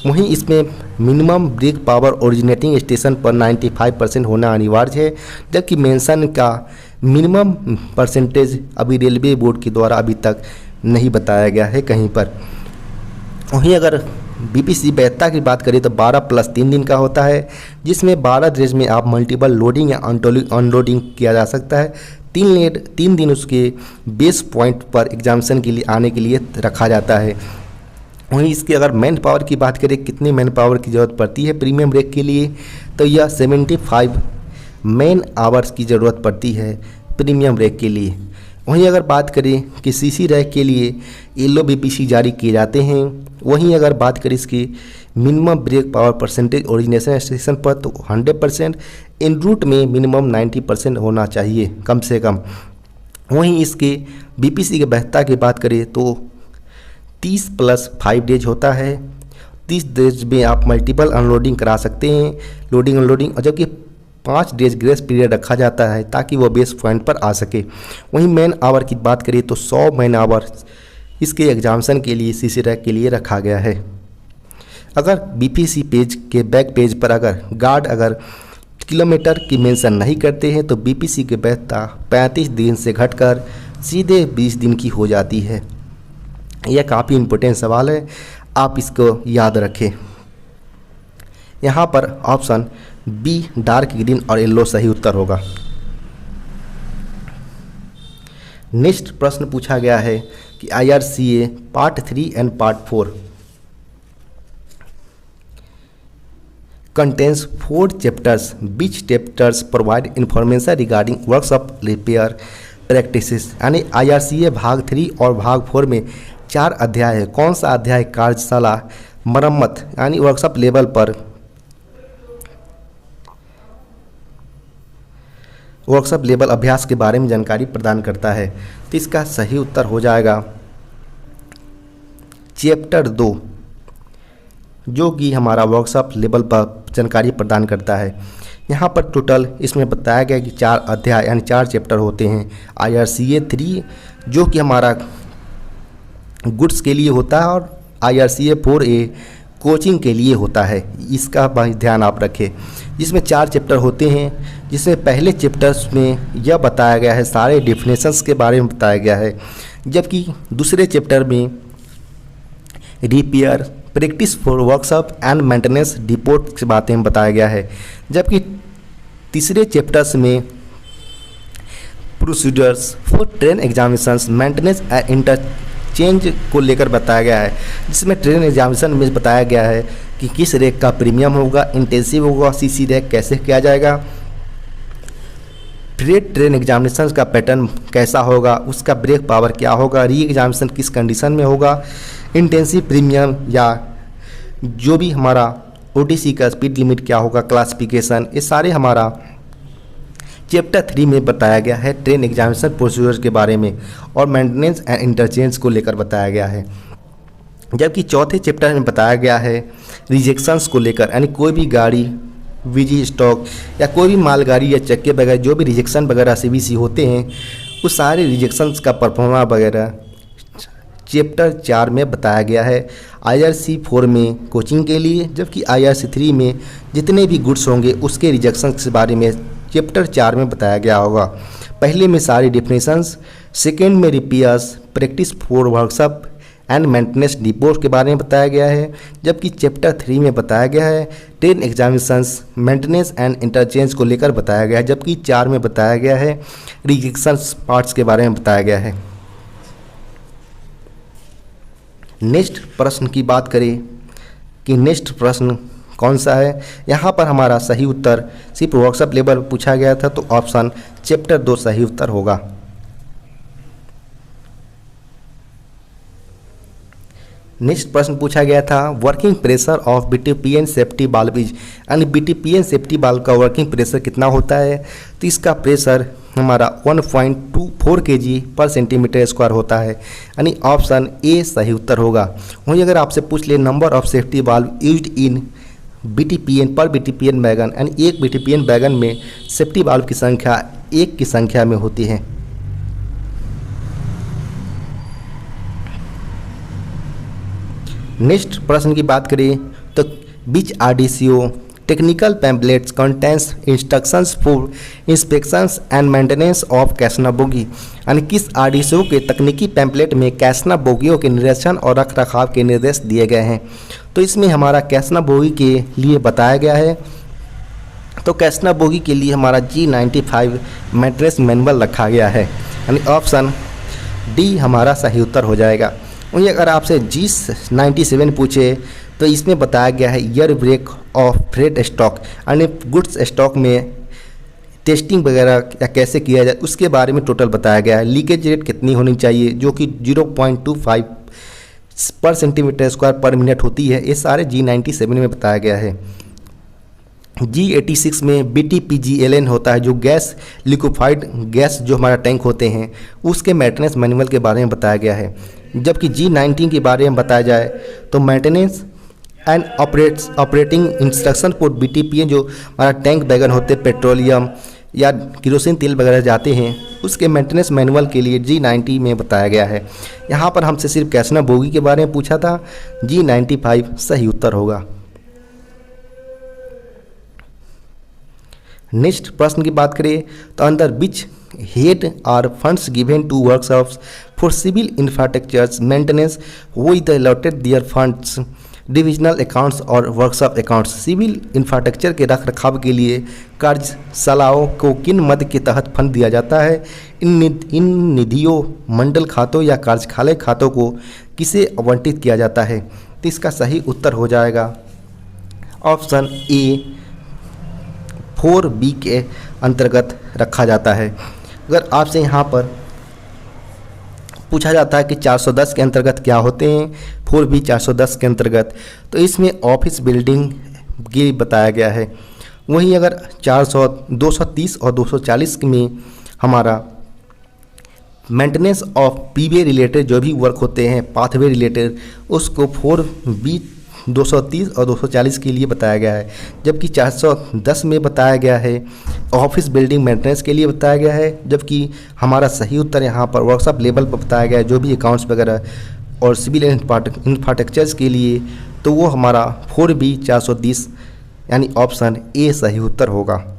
वहीं इसमें minimum brake power originating station पर 95% होना अनिवार्य है, जबकि मेंशन का मिनिमम परसेंटेज अभी रेलवे बोर्ड के द्वारा अभी तक नहीं बताया गया है कहीं पर। वहीं अगर BPC वैधता की बात करें तो 12 + 3 दिन का होता है, जिसमें 12 ड्रेस में आप मल्टीपल लोडिंग या अनलोडिंग किया जा सकता है। 3 दिन उसके बेस पॉइंट पर एग्जामिनेशन के लिए आने के लिए रखा जाता है। वहीं इसकी अगर मैन पावर की बात करें, कितनी मैन पावर की ज़रूरत पड़ती है प्रीमियम रेक के लिए, तो यह 75 मैन आवर्स की ज़रूरत पड़ती है प्रीमियम रेक के लिए। वहीं अगर बात करें कि CC रैक के लिए येलो BPC जारी किए जाते हैं। वहीं अगर बात करें इसकी minimum brake power percentage origination station पर, तो 100%, इन रूट में मिनिमम 90% होना चाहिए कम से कम। वहीं इसके BPC की वैधता की बात करें तो 30 + 5 डेज होता है। 30 डेज में आप मल्टीपल अनलोडिंग करा सकते हैं, लोडिंग अनलोडिंग, और जबकि 5 डेज ग्रेस पीरियड रखा जाता है ताकि वो बेस पॉइंट पर आ सके। वहीं मैन आवर की बात करें तो 100 मैन आवर इसके एग्जामिनेशन के लिए CC रैक के लिए रखा गया है। अगर BPC पेज के बैक पेज पर अगर गार्ड अगर किलोमीटर की मेंशन नहीं करते हैं तो BPC की वैधता 35 दिन से घटकर सीधे 20 दिन की हो जाती है। यह काफ़ी इम्पोर्टेंट सवाल है, आप इसको याद रखें। यहाँ पर ऑप्शन बी डार्क ग्रीन और येलो सही उत्तर होगा। नेक्स्ट प्रश्न पूछा गया है कि IRCA part 3 and part 4 contains 4 chapters, which chapters provide information regarding workshop repair practices, यानी IRCA भाग 3 और भाग 4 में 4 अध्याय है। कौन सा अध्याय कार्यशाला मरम्मत यानी वर्कशॉप लेवल पर वर्कशॉप लेवल अभ्यास के बारे में जानकारी प्रदान करता है, तो इसका सही उत्तर हो जाएगा चैप्टर 2, जो कि हमारा वर्कशॉप लेवल पर जानकारी प्रदान करता है। यहाँ पर टोटल इसमें बताया गया कि 4 अध्याय यानी 4 चैप्टर होते हैं। IRCA 3 जो कि हमारा गुड्स के लिए होता है और IRCA 4A कोचिंग के लिए होता है, इसका ध्यान आप रखें। जिसमें 4 चैप्टर होते हैं, जिसमें पहले चैप्टर्स में यह बताया गया है सारे डिफिनेशंस के बारे में बताया गया है, जबकि दूसरे चैप्टर में repair practice for workshop and maintenance depot की बातें बताया गया है, जबकि तीसरे चैप्टर्स में procedures for train examinations maintenance and interchange को लेकर बताया गया है। जिसमें ट्रेन एग्जामिनेशन में बताया गया है कि किस रैक का प्रीमियम होगा, इंटेंसिव होगा, CC रैक कैसे किया जाएगा, फ्रेट ट्रेन एग्जामिनेशन का पैटर्न कैसा होगा, उसका ब्रेक पावर क्या होगा, री एग्जामिनेशन किस कंडीशन में होगा, इंटेंसिव प्रीमियम या जो भी हमारा OTC का स्पीड लिमिट क्या होगा, क्लासिफिकेशन, ये सारे हमारा चैप्टर 3 में बताया गया है। ट्रेन एग्जामिनेशन प्रोसीजर के बारे में और मेंटेनेंस एंड इंटरचेंज को लेकर बताया गया है, जबकि चौथे चैप्टर में बताया गया है रिजेक्शंस को लेकर, यानी कोई भी गाड़ी VG स्टॉक या कोई भी मालगाड़ी या चक्के वगैरह जो भी रिजेक्शन वगैरह CBC होते हैं, उस सारे रिजेक्शंस का परफॉर्मा वगैरह चैप्टर 4 में बताया गया है। IRC 4 में कोचिंग के लिए, जबकि IRC 3 में जितने भी गुड्स होंगे उसके रिजेक्शन के बारे में चैप्टर 4 में बताया गया होगा। पहले में सारी डिफिनेशंस, सेकेंड में repairs, practice for workshop and maintenance depots के बारे में बताया गया है, जबकि चैप्टर 3 में बताया गया है train examinations, maintenance and interchange को लेकर बताया गया है, जबकि 4 में बताया गया है रिजेक्शंस पार्ट्स के बारे में बताया गया है। नेक्स्ट प्रश्न की बात करें कि नेक्स्ट प्रश्न कौन सा है, यहाँ पर हमारा सही उत्तर सिर्फ वर्कशॉप लेवल पूछा गया था, तो ऑप्शन चैप्टर 2 सही उत्तर होगा। नेक्स्ट प्रश्न पूछा गया था working pressure of BTPN safety बाल्ब इज, यानी बीटीपीएन सेफ्टी बाल्ब का वर्किंग प्रेशर कितना होता है, तो इसका प्रेशर हमारा 1.24 kg पर सेंटीमीटर स्क्वायर होता है, यानी ऑप्शन ए सही उत्तर होगा। वहीं अगर आपसे पूछ ले नंबर ऑफ सेफ्टी बाल्ब यूज्ड इन बीटीपीएन पर बीटीपीएन वैगन, यानी एक बीटीपीएन वैगन में सेफ्टी बाल्ब की संख्या 1 की संख्या में होती है। नेक्स्ट प्रश्न की बात करें तो which RDSO technical pamphlets contains instructions for inspections and maintenance of Casnub bogie, यानी किस आरडीसीओ के तकनीकी पैम्पलेट में कैसना बोगियों के निरीक्षण और रख रखाव के निर्देश दिए गए हैं, तो इसमें हमारा कैसना बोगी के लिए बताया गया है, तो कैसना बोगी के लिए हमारा G95 मेंटेनेंस मैनुअल रखा गया है, यानी ऑप्शन डी हमारा सही उत्तर हो जाएगा। वहीं अगर आपसे G97 पूछे तो इसमें बताया गया है air brake of freight stock, यानी गुड्स स्टॉक में टेस्टिंग वगैरह या कैसे किया जाए उसके बारे में टोटल बताया गया है। लीकेज रेट कितनी होनी चाहिए, जो कि 0.25 पर सेंटीमीटर स्क्वायर पर मिनट होती है, ये सारे G97 में बताया गया है। G86 में BTPGLN होता है, जो गैस लिक्विफाइड गैस जो हमारा टैंक होते हैं उसके मेंटेनेंस मैनुअल के बारे में बताया गया है, जबकि G19 के बारे में बताया जाए तो maintenance and operating instruction for BTPN जो हमारा टैंक वैगन होते हैं पेट्रोलियम या किरोसिन तेल वगैरह जाते हैं उसके मेंटेनेंस मैनुअल के लिए G90 में बताया गया है। यहाँ पर हमसे सिर्फ कैसना बोगी के बारे में पूछा था, G95 सही उत्तर होगा। नेक्स्ट प्रश्न की बात करें तो under which head are funds given to workshops for civil infrastructures maintenance with the allotted their funds divisional accounts और वर्कशॉप अकाउंट्स, सिविल इंफ्रास्ट्रक्चर के रख रखाव के लिए कार्यशालाओं को किन मद के तहत फंड दिया जाता है, इन निधियों मंडल खातों या कार्यशाला खातों को किसे आवंटित किया जाता है, तो इसका सही उत्तर हो जाएगा ऑप्शन ए 4B के अंतर्गत रखा जाता है। अगर आपसे यहाँ पर पूछा जाता है कि 410 के अंतर्गत क्या होते हैं, 4B 410 के अंतर्गत, तो इसमें ऑफिस बिल्डिंग की बताया गया है। वहीं अगर 230 और 240 में हमारा मेंटेनेंस ऑफ पीवे रिलेटेड जो भी वर्क होते हैं पाथवे रिलेटेड, उसको 4B 230 और 240 के लिए बताया गया है, जबकि 410 में बताया गया है ऑफिस बिल्डिंग मेंटेनेंस के लिए बताया गया है, जबकि हमारा सही उत्तर यहाँ पर वर्कशॉप लेवल पर बताया गया है जो भी अकाउंट्स वगैरह और सिविल इंफ्रास्ट्रक्चर्स के लिए, तो वो हमारा 4B 430 यानी ऑप्शन ए सही उत्तर होगा।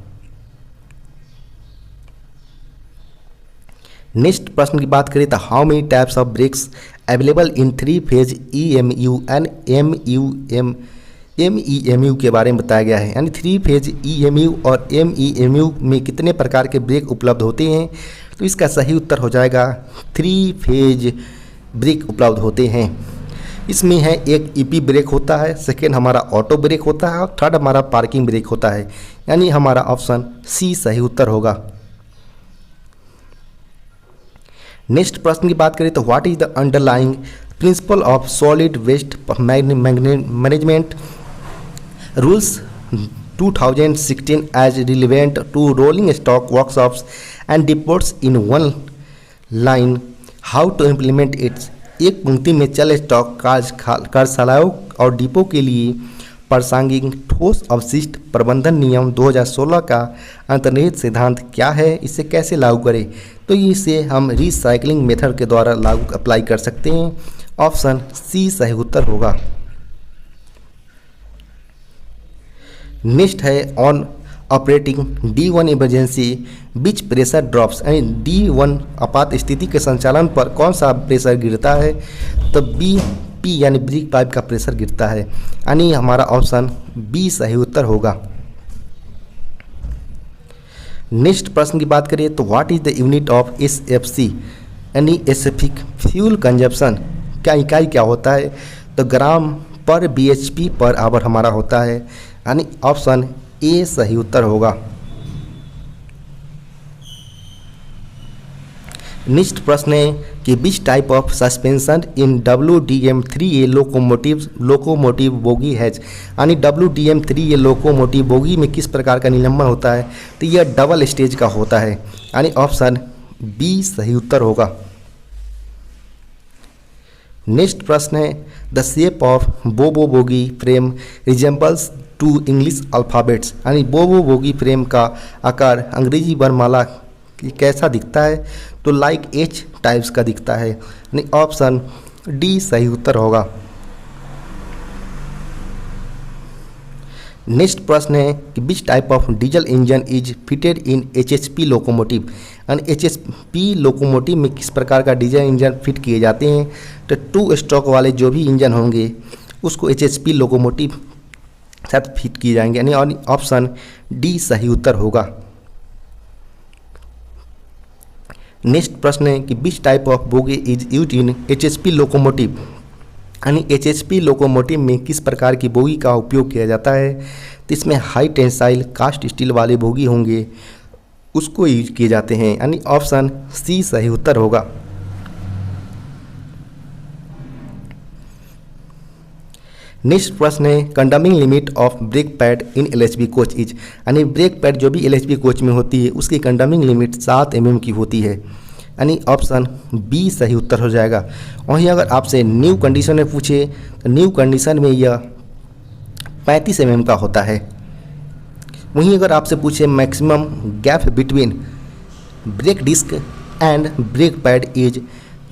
नेक्स्ट प्रश्न की बात करें तो how many types of brakes available in 3 phase EMU and MEMU के बारे में बताया गया है, यानी 3 फेज EMU और MEMU में कितने प्रकार के ब्रेक उपलब्ध होते हैं, तो इसका सही उत्तर हो जाएगा 3 फेज ब्रेक उपलब्ध होते हैं। इसमें है एक EP ब्रेक होता है, सेकेंड हमारा ऑटो ब्रेक होता है और थर्ड हमारा पार्किंग ब्रेक होता है, यानी हमारा ऑप्शन सी सही उत्तर होगा। नेक्स्ट प्रश्न की बात करें तो what is the underlying principle of solid waste management rules 2016 as relevant to rolling stock workshops and depots in one line, how to implement its. एक पंक्ति में चल स्टॉक कार्यशालाओं और डिपो के लिए प्रासंगिक ठोस अवशिष्ट प्रबंधन नियम 2016 का अंतर्निहित सिद्धांत क्या है, इसे कैसे लागू करें, तो इसे हम रिसाइकलिंग मेथड के द्वारा लागू अप्लाई कर सकते हैं, ऑप्शन सी सही उत्तर होगा। नेक्स्ट है on operating D1 emergency beach pressure drops, यानी D1 आपात स्थिति के संचालन पर कौन सा प्रेशर गिरता है, तो BP यानी ब्रेक पाइप का प्रेशर गिरता है, यानी हमारा ऑप्शन बी सही उत्तर होगा। नेक्स्ट प्रश्न की बात करें तो what is the unit of SFC यानी स्पेसिफिक फ्यूल कंजप्शन, क्या इकाई क्या होता है, तो ग्राम पर bhp पर आवर हमारा होता है, यानी ऑप्शन ए सही उत्तर होगा। नेक्स्ट प्रश्न है कि विच type of suspension in WDM3A locomotive bogie has, यानी WDM3A लोकोमोटिव बोगी में किस प्रकार का निलंबन होता है, तो यह डबल स्टेज का होता है, यानी ऑप्शन बी सही उत्तर होगा। नेक्स्ट प्रश्न है the shape of bobo bogie frame resembles to English alphabets, यानी बोबो बोगी फ्रेम का आकार अंग्रेजी वर्णमाला कैसा दिखता है, तो लाइक H टाइप्स का दिखता है, यानी ऑप्शन डी सही उत्तर होगा। नेक्स्ट प्रश्न है कि विच type of diesel engine is fitted in HHP locomotive, यानी HHP लोकोमोटिव में किस प्रकार का डीजल इंजन फिट किए जाते हैं, तो 2 स्ट्रोक वाले जो भी इंजन होंगे उसको HHP लोकोमोटिव साथ फिट किए जाएंगे, यानी ऑप्शन डी सही उत्तर होगा। नेक्स्ट प्रश्न है कि विच type of bogie is use in HHP locomotive, यानी HHP लोकोमोटिव में किस प्रकार की बोगी का उपयोग किया जाता है, तो इसमें हाई टेंसाइल कास्ट स्टील वाले बोगी होंगे उसको यूज किए जाते हैं, यानी ऑप्शन सी सही उत्तर होगा। नेक्स्ट प्रश्न है कंडमिंग limit of brake pad in LHB coach is, यानी ब्रेक पैड जो भी LHB कोच में होती है उसकी कंडमिंग लिमिट 7 mm की होती है, यानी ऑप्शन बी सही उत्तर हो जाएगा। वहीं अगर आपसे न्यू कंडीशन में पूछे तो न्यू कंडीशन में यह 35 mm का होता है। वहीं अगर आपसे पूछे maximum gap between brake disc and brake pad is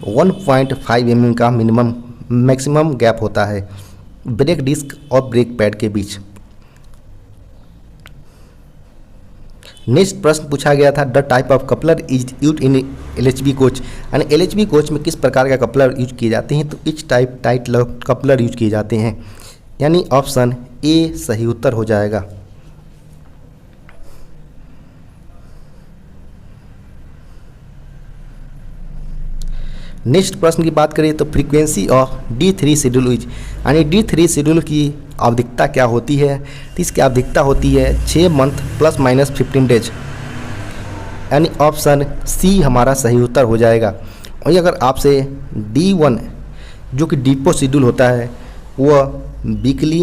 1.5 mm का मिनिमम मैक्सिमम गैप होता है ब्रेक डिस्क और ब्रेक पैड के बीच। नेक्स्ट प्रश्न पूछा गया था the type of coupler is use in LHB coach, यानी LHB कोच में किस प्रकार का कपलर यूज किए जाते हैं, तो etch type tight coupler use किए जाते हैं, यानी ऑप्शन ए सही उत्तर हो जाएगा। नेक्स्ट प्रश्न की बात करें तो frequency of D3 schedule is, यानी D3 शेड्यूल की आवधिकता क्या होती है, तो इसकी आवधिकता होती है 6 मंथ ±15 डेज, यानी ऑप्शन सी हमारा सही उत्तर हो जाएगा। वहीं अगर आपसे D1 जो कि डिपो शेड्यूल होता है वह वीकली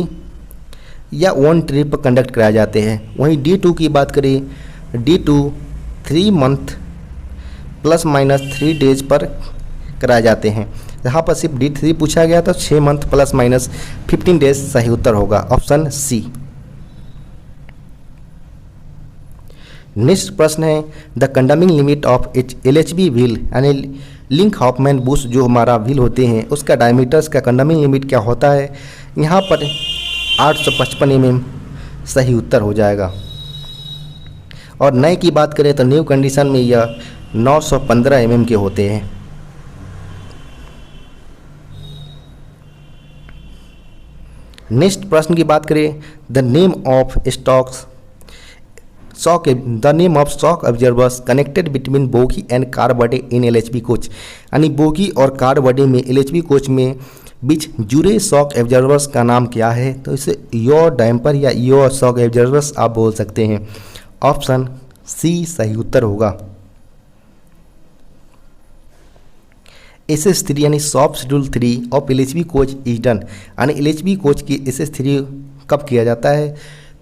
या 1 ट्रिप कंडक्ट कराए जाते हैं, वहीं D2 की बात करें D2 3 मंथ ±3 डेज पर कराए जाते हैं, यहाँ पर सिर्फ D3 पूछा गया तो 6 मंथ ±15 डेज सही उत्तर होगा, ऑप्शन सी। नेक्स्ट प्रश्न है the कंडमिंग limit of LHB wheel, यानी लिंक हॉफमैन बुश जो हमारा व्हील होते हैं उसका डायमीटर्स का कंडमिंग लिमिट क्या होता है, यहाँ पर 855 mm सही उत्तर हो जाएगा। और नए की बात करें तो न्यू कंडीशन में यह 915 mm के होते हैं। नेक्स्ट प्रश्न की बात करें the name of shock observers connected between bogie and car body in LHB coach, यानी बोगी और कार बॉडी में LHB कोच में बीच जुड़े शॉक ऑब्जर्वर्स का नाम क्या है, तो इसे योर डैम्पर या योर शॉक ऑब्जर्वर्स आप बोल सकते हैं, ऑप्शन सी सही उत्तर होगा। SS3 यानी soft schedule 3 of LHB coach is done, यानी LHB कोच की SS3 कब किया जाता है,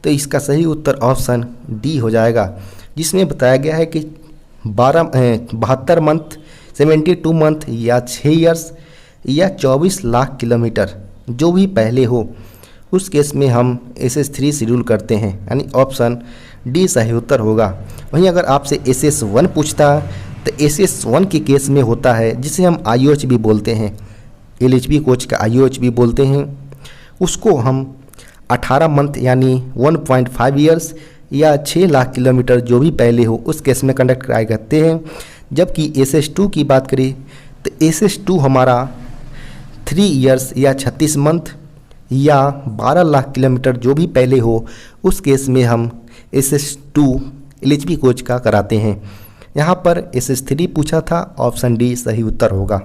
तो इसका सही उत्तर ऑप्शन डी हो जाएगा, जिसमें बताया गया है कि 72 मंथ 72 मंथ या 6 ईयर्स या 24 लाख किलोमीटर जो भी पहले हो उस केस में हम SS3 शेड्यूल करते हैं, यानी ऑप्शन डी सही उत्तर होगा। वहीं अगर आपसे SS1 पूछता तो SS1 के केस में होता है जिसे हम IOH भी बोलते हैं, LHB कोच का IOH भी बोलते हैं, उसको हम 18 मंथ यानी 1.5 ईयर्स या 6 लाख किलोमीटर जो भी पहले हो उस केस में कंडक्ट कराए जाते हैं। जबकि SS2 की बात करें तो SS2 हमारा 3 ईयर्स या 36 मंथ या 12 लाख किलोमीटर जो भी पहले हो उस केस में हम SS2 LHB कोच का कराते हैं। यहाँ पर SS3 पूछा था, ऑप्शन डी सही उत्तर होगा।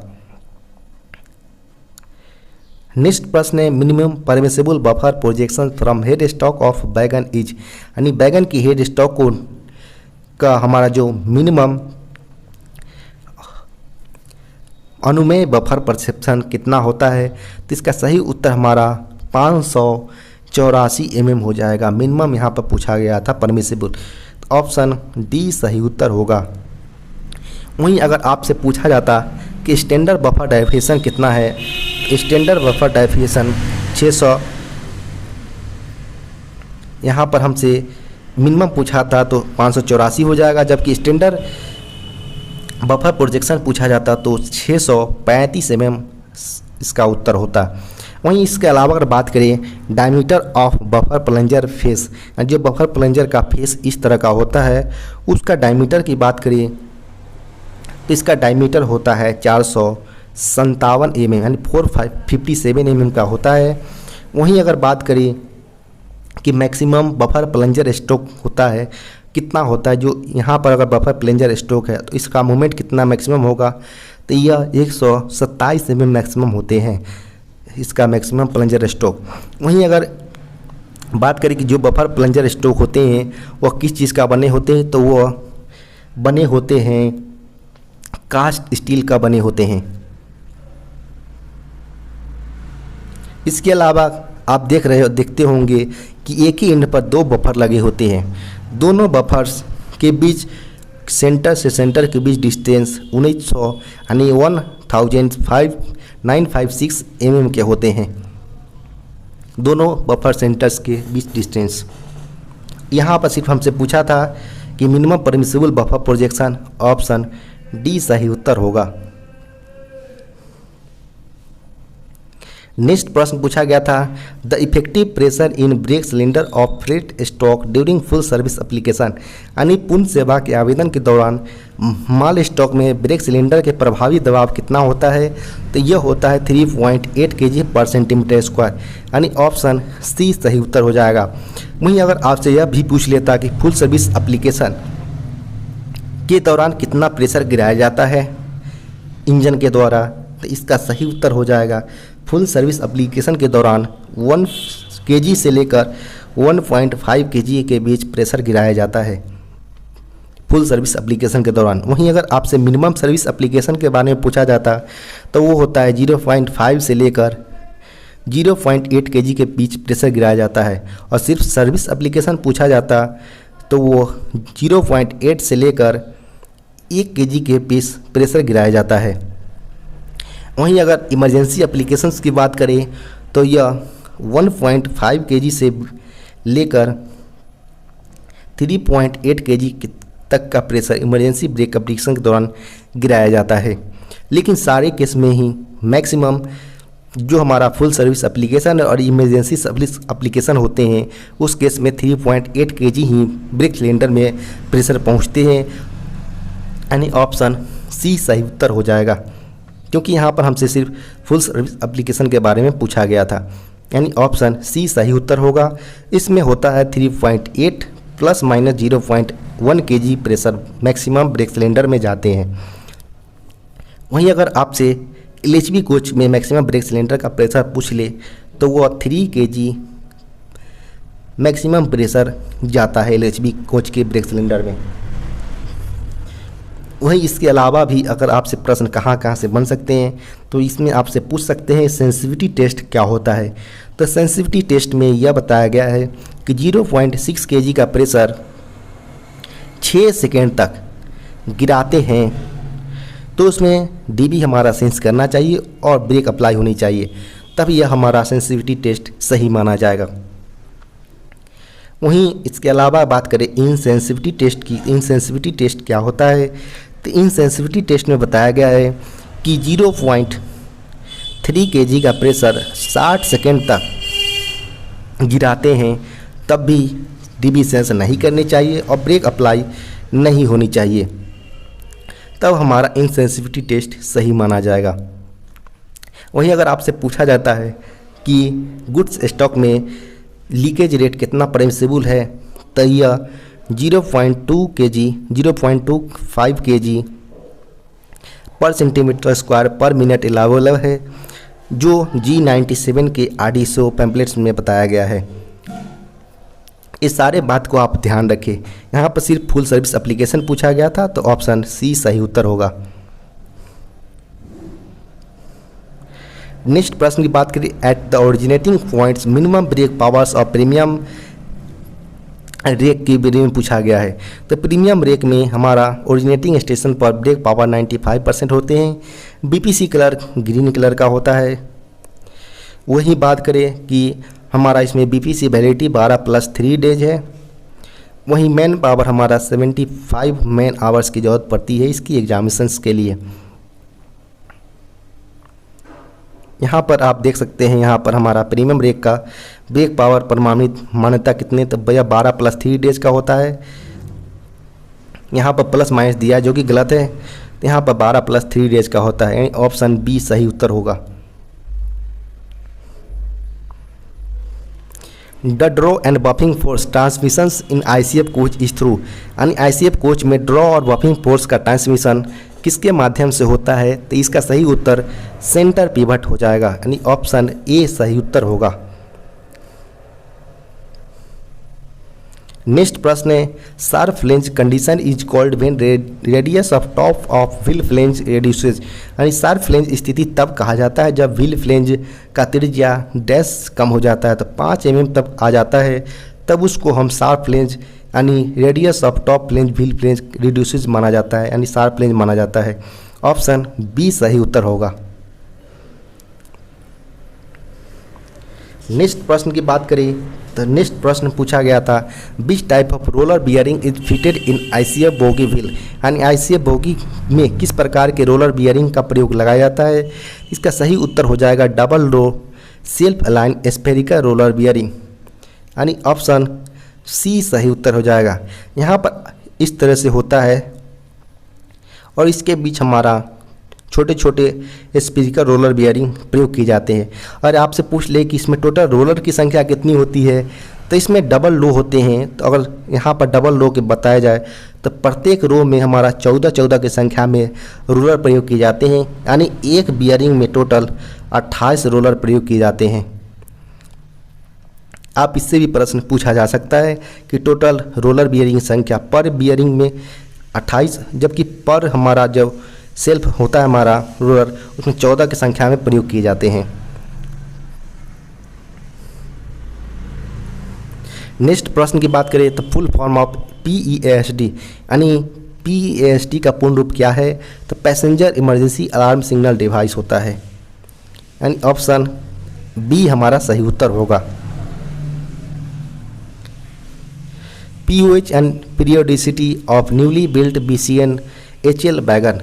नेक्स्ट प्रश्न है minimum permissible buffer projection from head stock of बैगन इज, यानी बैगन की हेड स्टॉक को का हमारा जो मिनिमम अनुमेय बफर परसेप्शन कितना होता है, तो इसका सही उत्तर हमारा 584 mm हो जाएगा। मिनिमम यहाँ पर पूछा गया था परमिसेबल, तो ऑप्शन डी सही उत्तर होगा। वहीं अगर आपसे पूछा जाता कि स्टैंडर्ड बफर डायफिकेशन कितना है, स्टैंडर्ड बफर डायफिकेशन 600, यहाँ पर हमसे मिनिमम पूछा था तो 584 हो जाएगा, जबकि स्टैंडर्ड बफर प्रोजेक्शन पूछा जाता तो 635 mm इसका उत्तर होता। वहीं इसके अलावा अगर बात करें diameter of buffer plunger face, जो बफर प्लंजर का फेस इस तरह का होता है उसका डायमीटर की बात करें तो इसका डायमीटर होता है 457 mm यानी 457 mm का होता है। वहीं अगर बात करें कि मैक्सिमम बफर प्लंजर स्ट्रोक होता है कितना होता है, जो यहाँ पर अगर बफर प्लंजर स्ट्रोक है तो इसका मूवमेंट कितना मैक्सिमम होगा, तो यह 127 mm मैक्सिमम होते हैं इसका मैक्सिमम प्लंजर स्ट्रोक। वहीं अगर बात करें कि जो बफर प्लंजर स्ट्रोक होते हैं वह किस चीज़ का बने होते हैं, तो वह बने होते हैं कास्ट स्टील का बने होते हैं। इसके अलावा आप देखते होंगे कि एक ही एंड पर 2 बफर लगे होते हैं। दोनों बफर्स के बीच सेंटर से सेंटर के बीच डिस्टेंस 1900 यानी 1956 mm के होते हैं। दोनों बफर सेंटर्स के बीच डिस्टेंस। यहाँ पर सिर्फ हमसे पूछा था कि minimum permissible buffer projection, option D सही उत्तर होगा। नेक्स्ट प्रश्न पूछा गया था the effective pressure in brake cylinder of freight stock during full service application, यानी पूर्ण सेवा के आवेदन के दौरान माल स्टॉक में ब्रेक सिलेंडर के प्रभावी दबाव कितना होता है, तो यह होता है 3.8 kg/cm², यानी ऑप्शन सी सही उत्तर हो जाएगा। वहीं अगर आपसे यह भी पूछ लेता कि फुल सर्विस एप्लीकेशन के दौरान कितना प्रेशर गिराया जाता है इंजन के द्वारा, तो इसका सही उत्तर हो जाएगा फुल सर्विस एप्लीकेशन के दौरान 1 kg से लेकर 1.5 kg के बीच प्रेशर गिराया जाता है फुल सर्विस एप्लीकेशन के दौरान। वहीं अगर आपसे मिनिमम सर्विस एप्लीकेशन के बारे में पूछा जाता तो वो होता है 0.5 से लेकर 0.8 kg के बीच प्रेशर गिराया जाता है, और सिर्फ सर्विस एप्लीकेशन पूछा जाता तो वो 0.8 से लेकर 1 kg के बीच प्रेशर गिराया जाता है। वहीं अगर इमरजेंसी एप्लीकेशंस की बात करें तो यह 1.5 kg से लेकर 3.8 kg तक का प्रेशर इमरजेंसी ब्रेक एप्लीकेशन के दौरान गिराया जाता है। लेकिन सारे केस में ही मैक्सिमम जो हमारा फुल सर्विस एप्लीकेशन और इमरजेंसी सर्विस एप्लीकेशन होते हैं उस केस में 3.8 kg ही ब्रेक सिलेंडर में प्रेशर पहुंचते हैं, यानी ऑप्शन सी सही उत्तर हो जाएगा, क्योंकि यहाँ पर हमसे सिर्फ फुल सर्विस एप्लीकेशन के बारे में पूछा गया था, यानी ऑप्शन सी सही उत्तर होगा। इसमें होता है 3.8 ± 0.1 kg pressure maximum brake cylinder में जाते हैं। वहीं अगर आपसे LHB कोच में मैक्सिमम ब्रेक सिलेंडर का प्रेशर पूछ ले तो वो 3 kg मैक्सिमम प्रेशर जाता है LHB कोच के ब्रेक सिलेंडर में। वहीं इसके अलावा भी अगर आपसे प्रश्न कहाँ से बन सकते हैं तो इसमें आपसे पूछ सकते हैं सेंसिटिविटी टेस्ट क्या होता है। तो सेंसिटिविटी टेस्ट में यह बताया गया है कि 0.6 kg का प्रेशर 6 सेकेंड तक गिराते हैं तो उसमें DB हमारा सेंस करना चाहिए और ब्रेक अप्लाई होनी चाहिए, तब यह हमारा सेंसिटिविटी टेस्ट सही माना जाएगा। वहीं इसके अलावा बात करें इनसेंसिटिविटी टेस्ट की, इनसेंसिटिविटी टेस्ट क्या होता है, तो इनसेंसिटिविटी टेस्ट में बताया गया है कि 0.3 kg का प्रेशर 60 सेकेंड तक गिराते हैं तब भी डिविसेंस नहीं करनी चाहिए और ब्रेक अप्लाई नहीं होनी चाहिए, तब हमारा इनसेंसिटिविटी टेस्ट सही माना जाएगा। वहीं अगर आपसे पूछा जाता है कि गुड्स स्टॉक में लीकेज रेट कितना परमिसिबल है, तो यह 0.2 kg 0.25 kg पर सेंटीमीटर स्क्वायर पर मिनट अलाउबल है, जो G97 के RDSO पैम्पलेट्स में बताया गया है। इस सारे बात को आप ध्यान रखें। यहाँ पर सिर्फ फुल सर्विस एप्लीकेशन पूछा गया था, तो ऑप्शन सी सही उत्तर होगा। नेक्स्ट प्रश्न की बात करें, at the originating points minimum brake powers और प्रीमियम रेक के बारे में पूछा गया है। तो प्रीमियम रेक में हमारा ओरिजिनेटिंग स्टेशन पर ब्रेक पावर 95% होते हैं, बीपीसी कलर ग्रीन कलर का होता है। वही बात करें कि हमारा इसमें बीपीसी वैलिडिटी 12+3 डेज है। वहीं मैन पावर हमारा 75 मैन आवर्स की ज़रूरत पड़ती है इसकी एग्जामिनेशंस के लिए। यहाँ पर आप देख सकते हैं, यहाँ पर हमारा प्रीमियम रेक का ब्रेक पावर प्रमाणित मान्यता कितने, तो भैया 12+3 डेज का होता है। यहाँ पर प्लस माइनस दिया है जो कि गलत है, तो यहाँ पर 12+3 डेज का होता है, यानी ऑप्शन बी सही उत्तर होगा। The draw and buffing force transmissions in ICF coach is through, यानी ICF कोच में ड्रॉ और बफिंग फोर्स का ट्रांसमिशन किसके माध्यम से होता है, तो इसका सही उत्तर सेंटर पिवट हो जाएगा, यानी ऑप्शन ए सही उत्तर होगा। नेक्स्ट प्रश्न है, sharp flange condition is called when radius of top of wheel flange reduces, यानी शार्प फ्लेंज स्थिति तब कहा जाता है जब व्हील फ्लेंज का त्रिज्या डैश कम हो जाता है, तो 5 mm तक आ जाता है, तब उसको हम शार्प फ्लेंज यानी radius of top flange wheel flange reduces माना जाता है, यानी शार्प फ्लेंज माना जाता है। ऑप्शन बी सही उत्तर होगा। नेक्स्ट प्रश्न की बात करें तो नेक्स्ट प्रश्न पूछा गया था, विच type of roller bearing is fitted in ICF bogie wheel, यानी ICF बोगी में किस प्रकार के रोलर बियरिंग का प्रयोग लगाया जाता है। इसका सही उत्तर हो जाएगा double row self align spherical roller bearing, यानी ऑप्शन सी सही उत्तर हो जाएगा। यहाँ पर इस तरह से होता है और इसके बीच हमारा छोटे छोटे स्फेरिकल रोलर बियरिंग प्रयोग किए जाते हैं। और आपसे पूछ ले कि इसमें टोटल रोलर की संख्या कितनी होती है, तो इसमें डबल रो होते हैं। तो अगर यहाँ पर डबल रो के बताया जाए तो प्रत्येक रो में हमारा 14 की संख्या में रोलर प्रयोग किए जाते हैं, यानी एक बियरिंग में टोटल 28 रोलर प्रयोग किए जाते हैं। आप इससे भी प्रश्न पूछा जा सकता है कि टोटल रोलर बियरिंग संख्या पर बियरिंग में 28, जबकि पर हमारा जो सेल्फ होता है हमारा रोलर उसमें 14 की संख्या में प्रयोग किए जाते हैं। नेक्स्ट प्रश्न की बात करें तो फुल फॉर्म ऑफ PEASD, यानी PEASD का पूर्ण रूप क्या है, तो passenger emergency alarm signal device होता है, यानी ऑप्शन बी हमारा सही उत्तर होगा। POH and periodicity of newly built BCN HL wagon,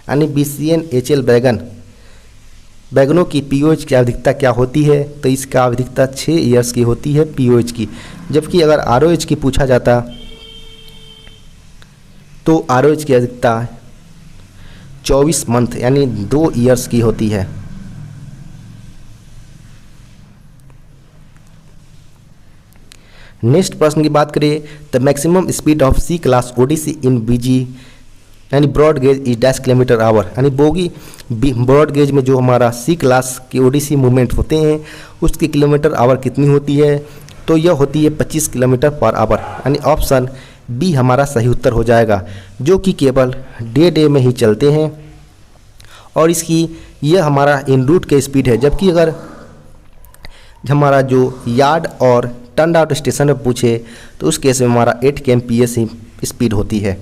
यानी BCN HL वैगनों की POH की आवधिकता क्या होती है, तो इसका आवधिकता 6 ईयर्स की होती है POH की, जबकि अगर ROH की पूछा जाता तो ROH की आवधिकता 24 मंथ यानी 2 ईयर्स की होती है। नेक्स्ट प्रश्न की बात करें तो maximum speed of C class ODC in BG यानी broad gauge is dash kilometre hour, यानी बोगी ब्रॉड गेज में जो हमारा C क्लास के ODC मूवमेंट होते हैं उसकी किलोमीटर आवर कितनी होती है, तो यह होती है 25 किलोमीटर पर आवर, यानी ऑप्शन बी हमारा सही उत्तर हो जाएगा, जो कि केवल डे में ही चलते हैं और इसकी यह हमारा इन रूट के स्पीड है। जबकि अगर हमारा जो यार्ड और टर्न आउट स्टेशन में पूछे तो उस केस में हमारा 8 kmph ही स्पीड होती है।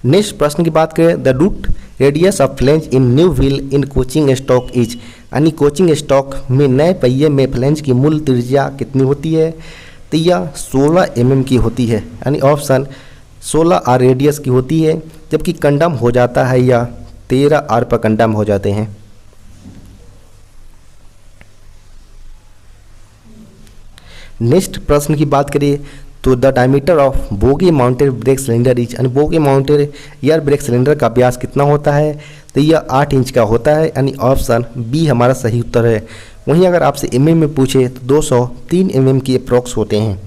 नेक्स्ट प्रश्न की बात करें the root radius of flange in new wheel in coaching stock is, यानी कोचिंग स्टॉक में नए पहिए में फ्लेंज की मूल त्रिज्या कितनी होती है, तो यह 16 mm की होती है, यानी ऑप्शन 16 R रेडियस की होती है, जबकि कंडम हो जाता है या 13 R पर कंडम हो जाते हैं। नेक्स्ट प्रश्न की बात करें तो the diameter of bogie mounted brake cylinder is, यानी bogie mounted air brake cylinder का व्यास कितना होता है, तो यह 8 इंच का होता है, यानी ऑप्शन बी हमारा सही उत्तर है। वहीं अगर आपसे mm में पूछे तो 203 mm के अप्रॉक्स होते हैं।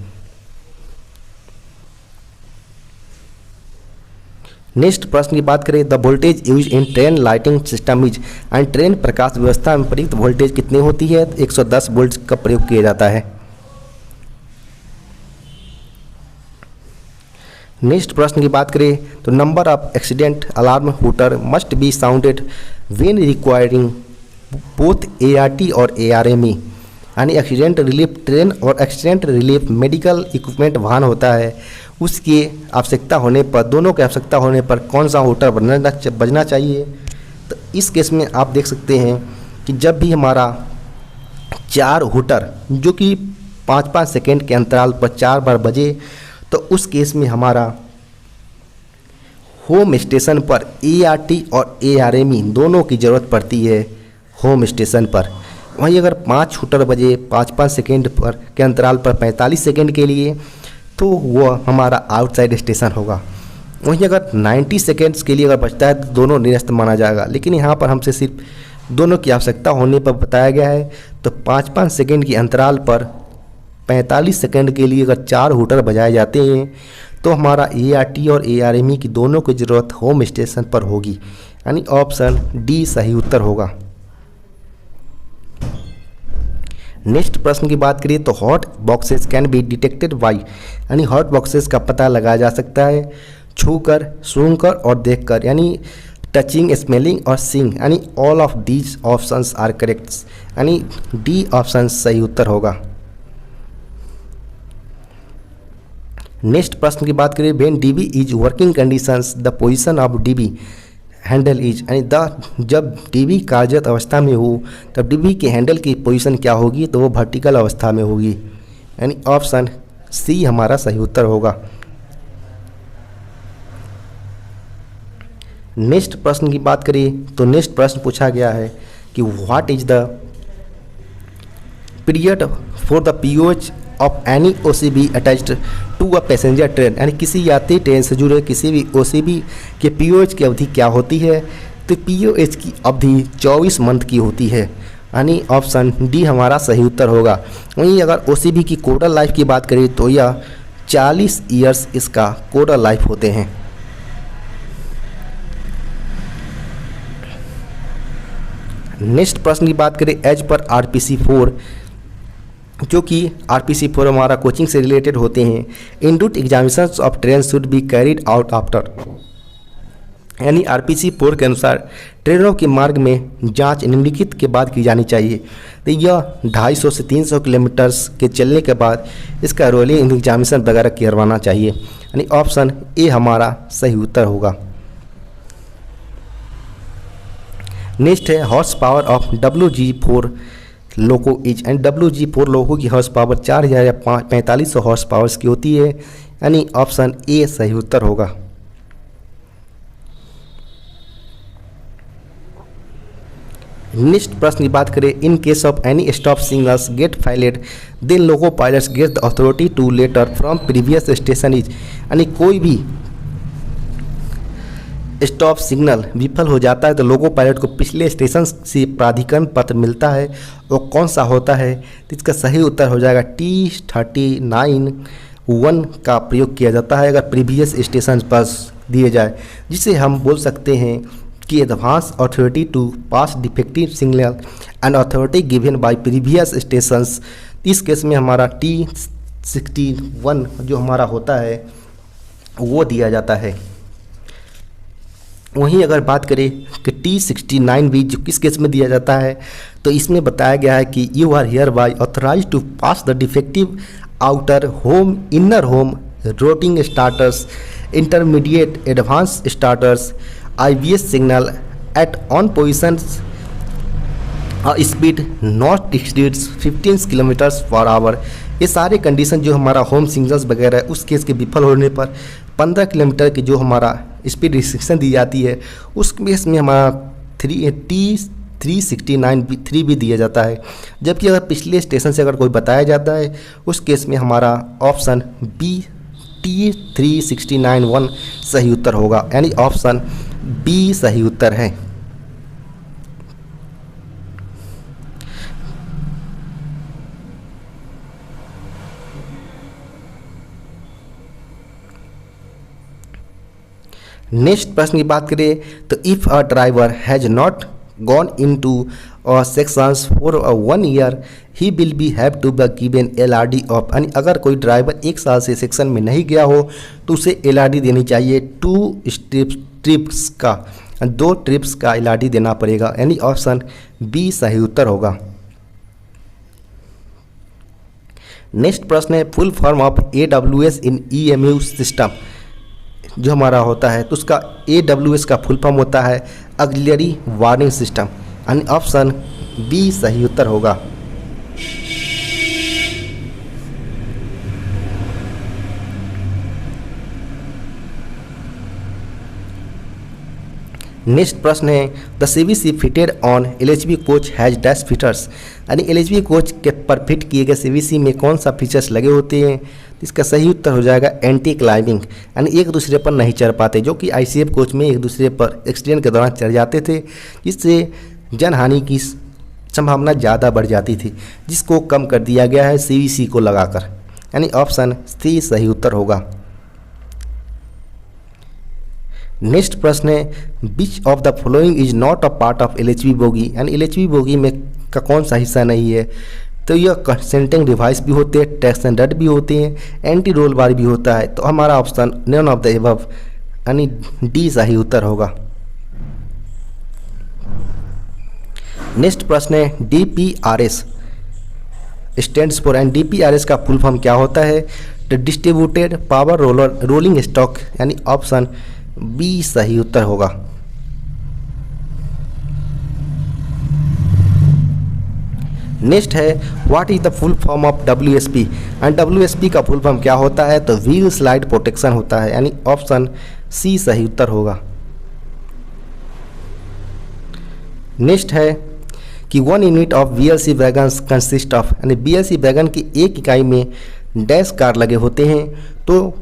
नेक्स्ट प्रश्न की बात करें the voltage use in train lighting system is, and train प्रकाश व्यवस्था में प्रयुक्त वोल्टेज कितनी होती है, 110 वोल्ट का प्रयोग किया जाता है। नेक्स्ट प्रश्न की बात करें तो number of accident alarm hooter must be sounded when requiring both ART और ARME, यानी एक्सीडेंट रिलीफ ट्रेन और एक्सीडेंट रिलीफ मेडिकल इक्विपमेंट वाहन होता है, उसकी आवश्यकता होने पर, दोनों की आवश्यकता होने पर कौन सा हूटर बजना चाहिए। तो इस केस में आप देख सकते हैं कि जब भी हमारा 4 हूटर जो कि 5-5 सेकेंड के अंतराल पर 4 बार बजे, तो उस केस में हमारा होम स्टेशन पर ART और ARME दोनों की ज़रूरत पड़ती है होम स्टेशन पर। वहीं अगर 5 हूटर बजे 5-5 सेकेंड पर के अंतराल पर 45 सेकेंड के लिए, तो वह हमारा आउटसाइड स्टेशन होगा। वहीं अगर 90 सेकेंड्स के लिए अगर बचता है तो दोनों निरस्त माना जाएगा, लेकिन यहाँ पर हमसे सिर्फ दोनों की आवश्यकता होने पर बताया गया है। तो 5-5 सेकेंड के अंतराल पर 45 सेकेंड के लिए अगर 4 हूटर बजाए जाते हैं तो हमारा ART और ARME की दोनों की ज़रूरत होम स्टेशन पर होगी, यानी ऑप्शन डी सही उत्तर होगा। नेक्स्ट प्रश्न की बात करिए तो hot boxes can be detected by, यानी हॉट बॉक्सेस का पता लगाया जा सकता है छूकर, सूंघकर और देखकर, यानी टचिंग, स्मेलिंग और सीइंग, यानी all of these options are correct, यानी डी ऑप्शन सही उत्तर होगा। नेक्स्ट प्रश्न की बात करें when DB is working conditions the position of DB handle is, यानी जब DB कार्यरत अवस्था में हो तब DB के हैंडल की पोजीशन क्या होगी, तो वो वर्टिकल अवस्था में होगी, यानी ऑप्शन सी हमारा सही उत्तर होगा। नेक्स्ट प्रश्न की बात करें तो नेक्स्ट प्रश्न पूछा गया है कि what is the period for the POH of any OCB attached to a passenger train, यानी किसी यात्री ट्रेन से जुड़े किसी भी OCB के POH की अवधि क्या होती है, तो POH की अवधि 24 मंथ की होती है, यानी ऑप्शन डी हमारा सही उत्तर होगा। वहीं अगर OCB की कोडल लाइफ की बात करें तो यह 40 ईयर्स इसका कोडल लाइफ होते हैं। नेक्स्ट प्रश्न की बात करें एज पर RPC4, जो कि RPC4 हमारा कोचिंग से रिलेटेड होते हैं, en route examinations of train should be carried out after, यानी RPC4 के अनुसार ट्रेनों के मार्ग में जांच निम्नलिखित के बाद की जानी चाहिए। तो यह 250 से 300 किलोमीटर्स के चलने के बाद इसका रोलिंग एग्जामिनेशन वगैरह करवाना चाहिए, यानी ऑप्शन ए हमारा सही उत्तर होगा। नेक्स्ट है horse power of WG4 loco is, and WG4 लोको की हॉर्स पावर 4000 या 4500 हॉर्स पावर्स की होती है, यानी ऑप्शन ए सही उत्तर होगा। नेक्स्ट प्रश्न की बात करें in case of any stop signals get failed then loco pilots get the authority to letter from previous station is, यानी कोई भी स्टॉप सिग्नल विफल हो जाता है तो लोको पायलट को पिछले स्टेशन से प्राधिकरण पत्र मिलता है, वो कौन सा होता है, तो इसका सही उत्तर हो जाएगा T39(1) का प्रयोग किया जाता है अगर प्रीवियस स्टेशन पर दिए जाए, जिसे हम बोल सकते हैं कि advance authority to pass defective signal and authority given by previous stations. इस केस में हमारा T61 जो हमारा होता है वो दिया जाता है। वहीं अगर बात करें कि T69 भी जो किस केस में दिया जाता है, तो इसमें बताया गया है कि you are hereby authorise to pass the defective outer home inner home routing starters intermediate advance starters IBS signal at on positions speed not exceeds 15 kilometres per hour. ये सारे कंडीशन जो हमारा होम सिग्नल्स वगैरह है उस case के विफल होने पर 15 किलोमीटर की जो हमारा स्पीड रिस्ट्रिक्शन दी जाती है उस केस में हमारा 369 भी दिया जाता है। जबकि अगर पिछले स्टेशन से अगर कोई बताया जाता है उस केस में हमारा ऑप्शन बी T3691 सही उत्तर होगा, यानी ऑप्शन बी सही उत्तर है। नेक्स्ट प्रश्न की बात करें तो if a driver has not gone into sections for 1 year he will be have to be given LRD of, यानी अगर कोई ड्राइवर 1 साल से सेक्शन में नहीं गया हो तो उसे LRD देनी चाहिए 2 ट्रिप्स का, 2 ट्रिप्स का LRD देना पड़ेगा, यानी ऑप्शन बी सही उत्तर होगा। नेक्स्ट प्रश्न है full form of AWS in EMU system जो हमारा होता है तो उसका AWS का फुल फॉर्म होता है ऑक्सिलरी वार्निंग सिस्टम, यानी ऑप्शन बी सही उत्तर होगा। नेक्स्ट प्रश्न है the CBC fitted on LHB coach has dash features, यानी LHB कोच के पर फिट किए गए CBC में कौन सा फीचर्स लगे होते हैं। इसका सही उत्तर हो जाएगा एंटी क्लाइंबिंग, यानी एक दूसरे पर नहीं चढ़ पाते, जो कि ICF कोच में एक दूसरे पर एक्सीडेंट के दौरान चढ़ जाते थे, जिससे जनहानि की संभावना ज़्यादा बढ़ जाती थी, जिसको कम कर दिया गया है CBC को लगाकर, यानी ऑप्शन सी सही उत्तर होगा। नेक्स्ट प्रश्न है which of the following is not a part of LHB bogie, यानी LHB बोगी में का कौन सा हिस्सा नहीं है। तो यह कंसेंटिंग डिवाइस भी होते हैं, ट्रैक्शन रड भी होते हैं, एंटी रोल बार भी होता है, तो हमारा option none of the above, यानी डी सही उत्तर होगा। नेक्स्ट प्रश्न है DPRS stands for, and DPRS का फुल फॉर्म क्या होता है। तो डिस्ट्रीब्यूटेड पावर रोलिंग स्टॉक, यानी ऑप्शन बी सही उत्तर होगा। नेक्स्ट है what is the full form of WSP, and WSP का फुल फॉर्म क्या होता है। तो व्हील स्लाइड प्रोटेक्शन होता है, यानी ऑप्शन सी सही उत्तर होगा। नेक्स्ट है कि 1 unit of BLC wagons consist of, यानी BLC वैगन की एक इकाई में डैश कार लगे होते हैं, तो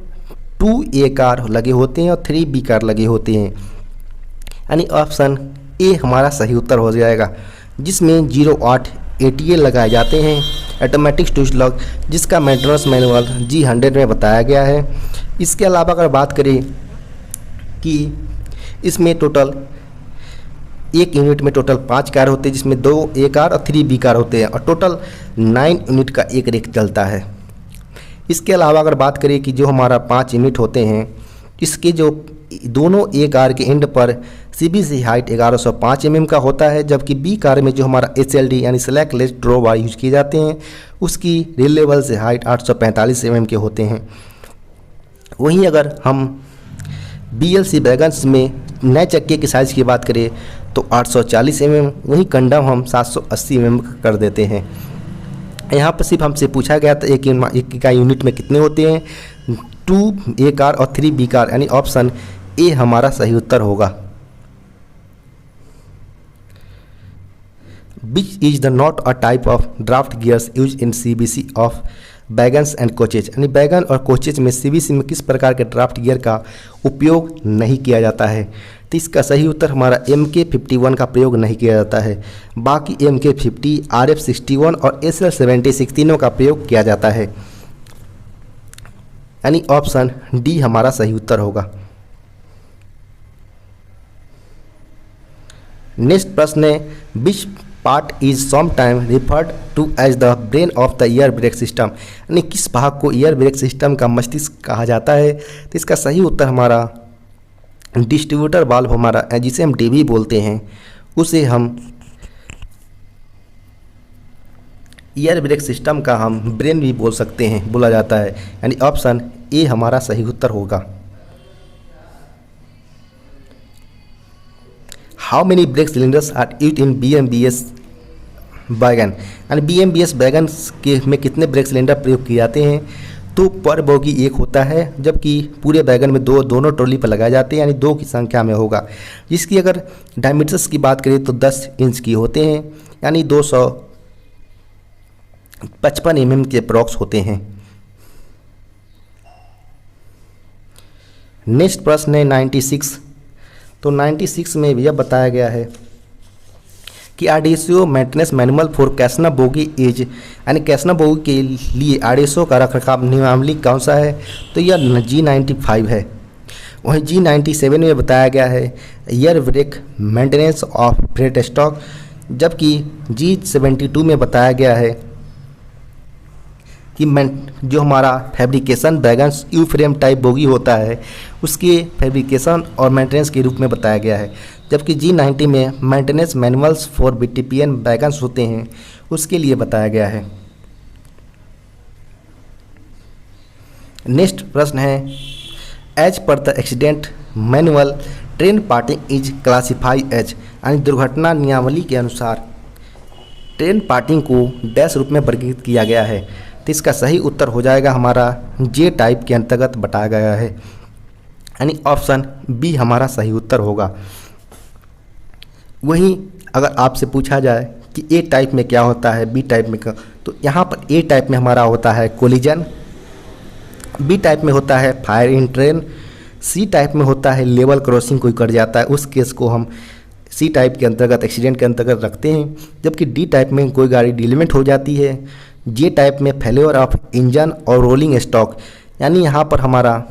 2A कार लगे होते हैं और 3B कार लगे होते हैं, यानी ऑप्शन ए हमारा सही उत्तर हो जाएगा, जिसमें 08 ATA लगाए जाते हैं, ऑटोमेटिक स्विच लॉक, जिसका मेंटेनेंस मैनुअल G100 में बताया गया है। इसके अलावा अगर बात करें कि इसमें टोटल एक यूनिट में टोटल 5 कार होते हैं, जिसमें 2A कार और 3B कार होते हैं, और टोटल 9 यूनिट का एक रेक चलता है। इसके अलावा अगर बात करें कि जो हमारा 5 यूनिट होते हैं, इसके जो दोनों A कार के एंड पर CBC हाइट 1105 mm का होता है, जबकि B कार में जो हमारा SLD यानी स्लैक लेस ड्रॉ बार यूज किए जाते हैं, उसकी रेल लेवल से हाइट 845 mm के होते हैं। वहीं अगर हम BLC वैगन्स में नए चक्के की साइज़ की बात करें तो 840 mm, वहीं कंडम हम 780 mm कर देते हैं। यहाँ पर सिर्फ हमसे पूछा गया था एक इकाई यूनिट में कितने होते हैं, 2A कार और 3B कार, यानी ऑप्शन ए हमारा सही उत्तर होगा। Which is the not a type of draft gears use in CBC of wagons and coaches, यानी वैगन और कोचेज में CBC में किस प्रकार के ड्राफ्ट गियर का उपयोग नहीं किया जाता है। तो इसका सही उत्तर हमारा MK51 का प्रयोग नहीं किया जाता है, बाकी MK50, RF61 और SL76 तीनों का प्रयोग किया जाता है, यानी ऑप्शन डी हमारा सही उत्तर होगा। नेक्स्ट प्रश्न है which part is sometime referred to as the brain of the air brake system, यानी किस भाग को ईयर ब्रेक सिस्टम का मस्तिष्क कहा जाता है। तो इसका सही उत्तर हमारा डिस्ट्रीब्यूटर वाल्व हमारा, जिसे हम DB बोलते हैं, उसे हम ईयर ब्रेक सिस्टम का हम ब्रेन भी बोल सकते हैं, बोला जाता है, यानी ऑप्शन ए हमारा सही उत्तर होगा। How many brake cylinders are used in BMBS wagon, यानी BMBS वैगन के में कितने ब्रेक सिलेंडर प्रयोग किए जाते हैं। तो पर बोगी एक होता है, जबकि पूरे बैगन में दोनों ट्रॉली पर लगाए जाते हैं, यानी 2 की संख्या में होगा। जिसकी अगर डायमीटर्स की बात करें तो 10 इंच की होते हैं, यानी 255 mm के अप्रॉक्स होते हैं। नेक्स्ट प्रश्न है 96। तो 96 में यह बताया गया है कि RDSO maintenance manual for Casnub bogie as, यानी कैसना बोगी के लिए आरडीएसओ का रखरखाव नियमावली कौन सा है? तो यह G95 है। वहीं G97 में बताया गया है air brake maintenance of freight stock, जबकि G72 में बताया गया है कि जो हमारा फैब्रिकेशन बैगन यू फ्रेम टाइप बोगी होता है उसके फैब्रिकेशन और मेंटेनेंस के रूप में बताया गया है, जबकि G90 में maintenance manuals for BTPN wagons होते हैं उसके लिए बताया गया है। नेक्स्ट प्रश्न है as per the accident manual train parting is classified as, यानी दुर्घटना नियमावली के अनुसार ट्रेन पार्टिंग को डैश रूप में वर्गीकृत किया गया है। तो इसका सही उत्तर हो जाएगा हमारा जे टाइप के अंतर्गत बताया गया है, यानी ऑप्शन बी हमारा सही उत्तर होगा। वहीं अगर आपसे पूछा जाए कि ए टाइप में क्या होता है, बी टाइप में क्या, तो यहाँ पर ए टाइप में हमारा होता है कोलिजन, बी टाइप में होता है fire in train, C type में होता है लेवल क्रॉसिंग कोई कर जाता है, उस केस को हम सी टाइप के अंतर्गत एक्सीडेंट के अंतर्गत रखते हैं, जबकि डी टाइप में कोई गाड़ी डिलीमेंट हो जाती है, जे टाइप में फेलियर ऑफ इंजन और रोलिंग स्टॉक, यानी यहाँ पर हमारा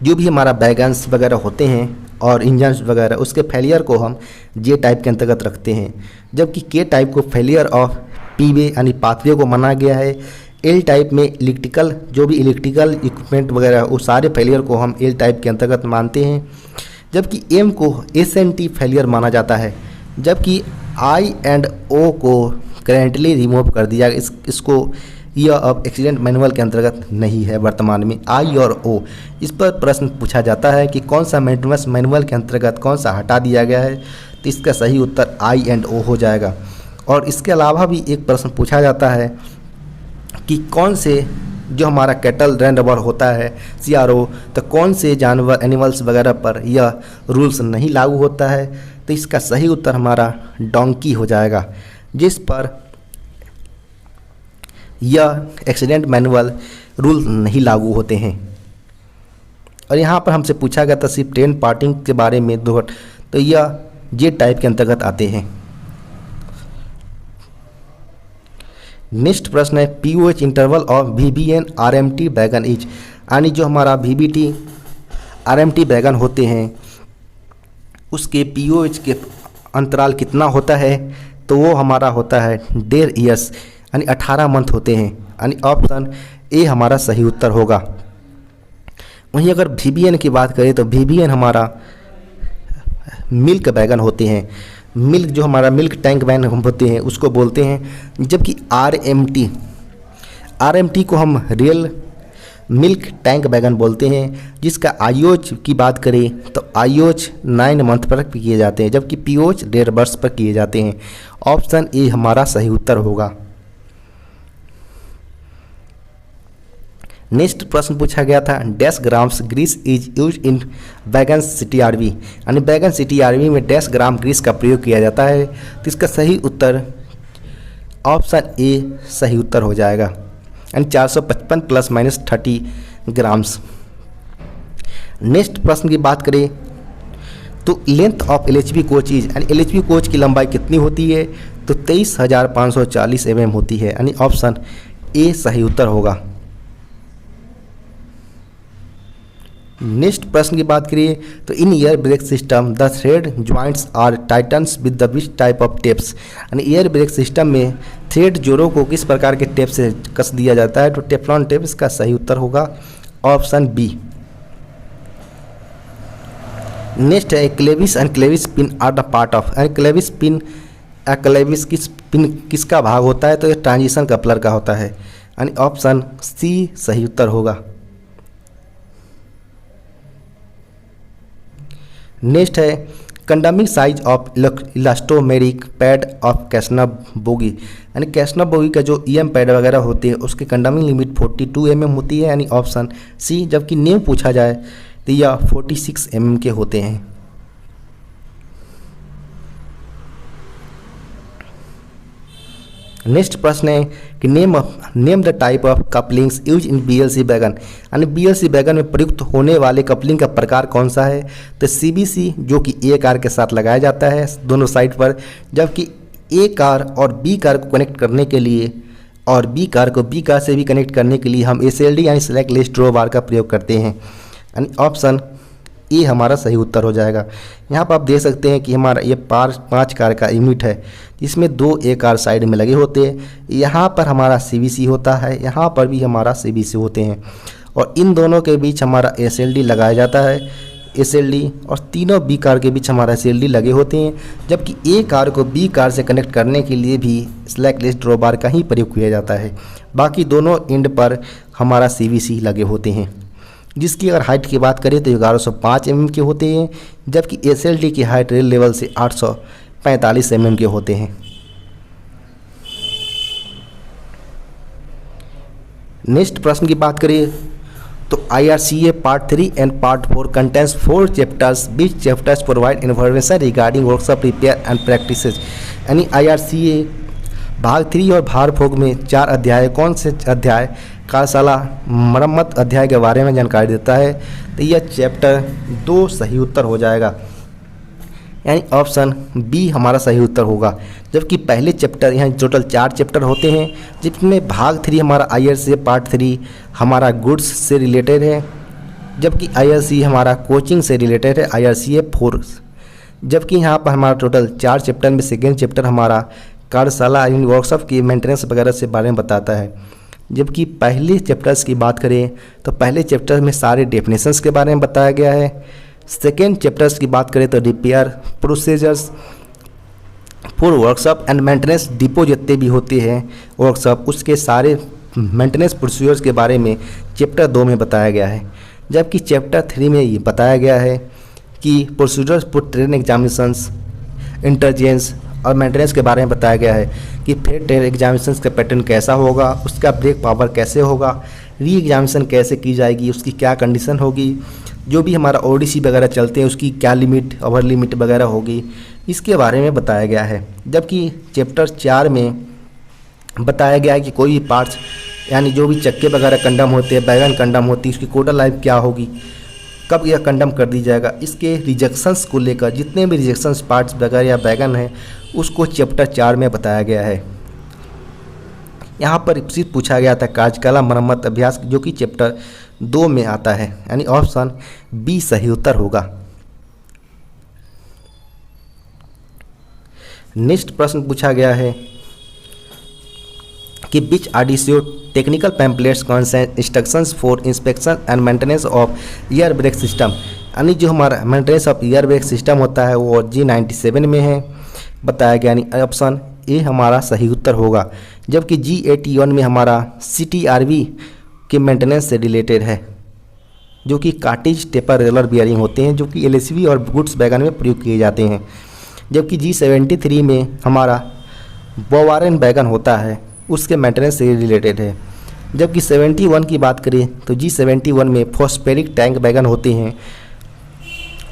जो भी हमारा बैगन्स वगैरह होते हैं और इंजन वगैरह उसके फेलियर को हम जे टाइप के अंतर्गत रखते हैं, जबकि के टाइप को फेलियर ऑफ पीवे यानी पाथवे को माना गया है। एल टाइप में इलेक्ट्रिकल जो भी इलेक्ट्रिकल इक्विपमेंट वगैरह वो सारे फेलियर को हम एल टाइप के अंतर्गत मानते हैं, जबकि एम को एसएनटी फेलियर माना जाता है, जबकि आई एंड ओ को करेंटली रिमूव कर दिया। इसको यह अब एक्सीडेंट मैनुअल के अंतर्गत नहीं है वर्तमान में। आई और ओ इस पर प्रश्न पूछा जाता है कि कौन सा मेंटेनेंस मैनुअल के अंतर्गत कौन सा हटा दिया गया है, तो इसका सही उत्तर आई एंड ओ हो जाएगा। और इसके अलावा भी एक प्रश्न पूछा जाता है कि कौन से जो हमारा कैटल रैंडवर होता है CRO, तो कौन से जानवर एनिमल्स वगैरह पर यह रूल्स नहीं लागू होता है, तो इसका सही उत्तर हमारा डोंकी हो जाएगा, जिस पर यह एक्सीडेंट मैनुअल रूल नहीं लागू होते हैं। और यहाँ पर हमसे पूछा गया था सिर्फ ट्रेन पार्टिंग के बारे में तो यह जे टाइप के अंतर्गत आते हैं। नेक्स्ट प्रश्न है POH interval of VBN RMT बैगन इज, यानी जो हमारा VBT RMT बैगन होते हैं उसके POH के अंतराल कितना होता है, तो वो हमारा होता है 1.5 ईयर्स, यानी 18 मंथ होते हैं, यानी ऑप्शन ए हमारा सही उत्तर होगा। वहीं अगर VBN की बात करें तो VBN हमारा मिल्क बैगन होते हैं, मिल्क जो हमारा मिल्क टैंक बैगन होते हैं उसको बोलते हैं, जबकि RMT को हम रियल मिल्क टैंक बैगन बोलते हैं, जिसका IOH की बात करें तो IOH 9 मंथ पर किए जाते हैं, जबकि POH 1.5 वर्ष पर किए जाते हैं। ऑप्शन ए हमारा सही उत्तर होगा। नेक्स्ट प्रश्न पूछा गया था dash grams grease is use in wagon CTRV, यानी बैगन CTRV में डैश ग्राम ग्रीस का प्रयोग किया जाता है, तो इसका सही उत्तर ऑप्शन ए सही उत्तर हो जाएगा, यानी 455 ± 30 ग्राम्स। नेक्स्ट प्रश्न की बात करें तो length of LHB coach is, यानी LHB कोच की लंबाई कितनी होती है, तो 23,540 mm होती है, यानी ऑप्शन ए सही उत्तर होगा। नेक्स्ट प्रश्न की बात करिए तो in air brake system the thread joints are tightens with the which type of tapes, यानी एयर ब्रेक सिस्टम में थ्रेड जोड़ों को किस प्रकार के टेप से कस दिया जाता है, तो टेफ्लॉन टेप इसका सही उत्तर होगा, ऑप्शन बी। नेक्स्ट है clevis and clevis pin are the part of, यानी क्लेविस पिन क्लेविस पिन किसका भाग होता है, तो ये ट्रांजिशन कपलर का होता है, यानी ऑप्शन सी सही उत्तर होगा। नेक्स्ट है condemning size of elastomeric pad of Casnub bogie, यानी कैसनव बोगी का जो ईएम पैड वगैरह होते हैं उसकी कंडमिंग लिमिट 42 mm होती है, यानी ऑप्शन सी। जबकि नेम पूछा जाए तो यह 46 mm के होते हैं। नेक्स्ट प्रश्न है कि name the type of couplings use in BLC wagon, यानी बीएलसी वैगन में प्रयुक्त होने वाले कपलिंग का प्रकार कौन सा है। तो सीबीसी जो कि ए कार के साथ लगाया जाता है दोनों साइड पर, जबकि ए कार और बी कार को कनेक्ट करने के लिए और बी कार को बी कार से भी कनेक्ट करने के लिए हम एसएलडी यानी सेलेक्ट लिस्ट ड्रॉ बार का प्रयोग करते हैं, यानी ऑप्शन ए हमारा सही उत्तर हो जाएगा। यहाँ पर आप देख सकते हैं कि हमारा ये 5 कार का यूनिट है, इसमें 2 ए कार साइड में लगे होते हैं। यहाँ पर हमारा सीबीसी होता है, यहाँ पर भी हमारा सीबीसी होते हैं, और इन दोनों के बीच हमारा एसएलडी लगाया जाता है, एसएलडी, और तीनों बी कार के बीच हमारा एसएलडी लगे होते हैं। जबकि ए कार को बी कार से कनेक्ट करने के लिए भी सेलेक्ट लिस्ट ड्रॉ बार का ही प्रयोग किया जाता है। बाकी दोनों एंड पर हमारा सीबीसी लगे होते हैं, जिसकी अगर हाइट की बात करें तो 1105 mm के होते हैं, जबकि एसएलडी की हाइट रेल लेवल से 845 mm के होते हैं। नेक्स्ट प्रश्न की बात करें तो IRCA part 3 and part 4 contains 4 chapters, which chapters provide information regarding workshop repair and practices, यानी IRCA भाग 3 और भाग 4 में 4 अध्याय, कौन से अध्याय कार्यशाला मरम्मत अध्याय के बारे में जानकारी देता है। तो यह चैप्टर 2 सही उत्तर हो जाएगा, यानी ऑप्शन बी हमारा सही उत्तर होगा। जबकि पहले चैप्टर, यहाँ टोटल 4 चैप्टर होते हैं, जिसमें भाग 3 हमारा IRCA पार्ट 3 हमारा गुड्स से रिलेटेड है, जबकि IRCA हमारा कोचिंग से रिलेटेड है, IRCA 4। जबकि यहाँ पर हमारा टोटल 4 चैप्टर में सेकेंड चैप्टर हमारा कार्यशाला यानी वर्कशॉप की मेंटेनेंस वगैरह से बारे में बताता है। जबकि पहले चैप्टर्स की बात करें तो पहले चैप्टर में सारे डेफिनेशंस के बारे में बताया गया है। सेकेंड चैप्टर्स की बात करें तो repair procedures for workshop and maintenance depot जितने भी होते हैं वर्कशॉप, उसके सारे मेंटेनेंस प्रोसीजर्स के बारे में चैप्टर 2 में बताया गया है। जबकि चैप्टर 3 में ये बताया गया है कि प्रोसीजर्स फॉर ट्रेन एग्जामिनेशंस, इंटरजेंस और मेंटेनेंस के बारे में बताया गया है कि फिर ट्रेन एग्जामिनेशन का पैटर्न कैसा होगा, उसका ब्रेक पावर कैसे होगा, री एग्जामिनेशन कैसे की जाएगी, उसकी क्या कंडीशन होगी, जो भी हमारा ओडीसी वगैरह चलते हैं उसकी क्या लिमिट, ओवर लिमिट वगैरह होगी, इसके बारे में बताया गया है। जबकि चैप्टर 4 में बताया गया है कि कोई भी पार्ट्स यानी जो भी चक्के वगैरह कंडम होते हैं, बैगन कंडम होती है, उसकी कोटल लाइफ क्या होगी, कब यह कंडम कर दी जाएगा, इसके रिजेक्शंस को लेकर जितने भी रिजेक्शंस पार्ट्स वगैरह या बैगन है उसको चैप्टर 4 में बताया गया है। यहाँ पर सिर्फ पूछा गया था कार्यशाला मरम्मत अभ्यास, जो कि चैप्टर 2 में आता है, यानी ऑप्शन बी सही उत्तर होगा। नेक्स्ट प्रश्न पूछा गया है कि which RDSO technical pamphlets contains instructions for inspection and maintenance of air brake system, यानी जो हमारा maintenance of air brake system होता है वो G97 में है बताया गया, यानी ऑप्शन ए हमारा सही उत्तर होगा। जबकि G81 में हमारा CTRV के मेंटेनेंस से रिलेटेड है, जो कि कार्टिज टेपर रोलर बियरिंग होते हैं, जो कि LSV और गुड्स वैगन में प्रयोग किए जाते हैं। जबकि G73 में हमारा बोवारन वैगन होता है, उसके मेंटेनेंस से रिलेटेड है। जबकि 71 की बात करें तो G71 में फॉस्फेरिक टैंक वैगन होते हैं,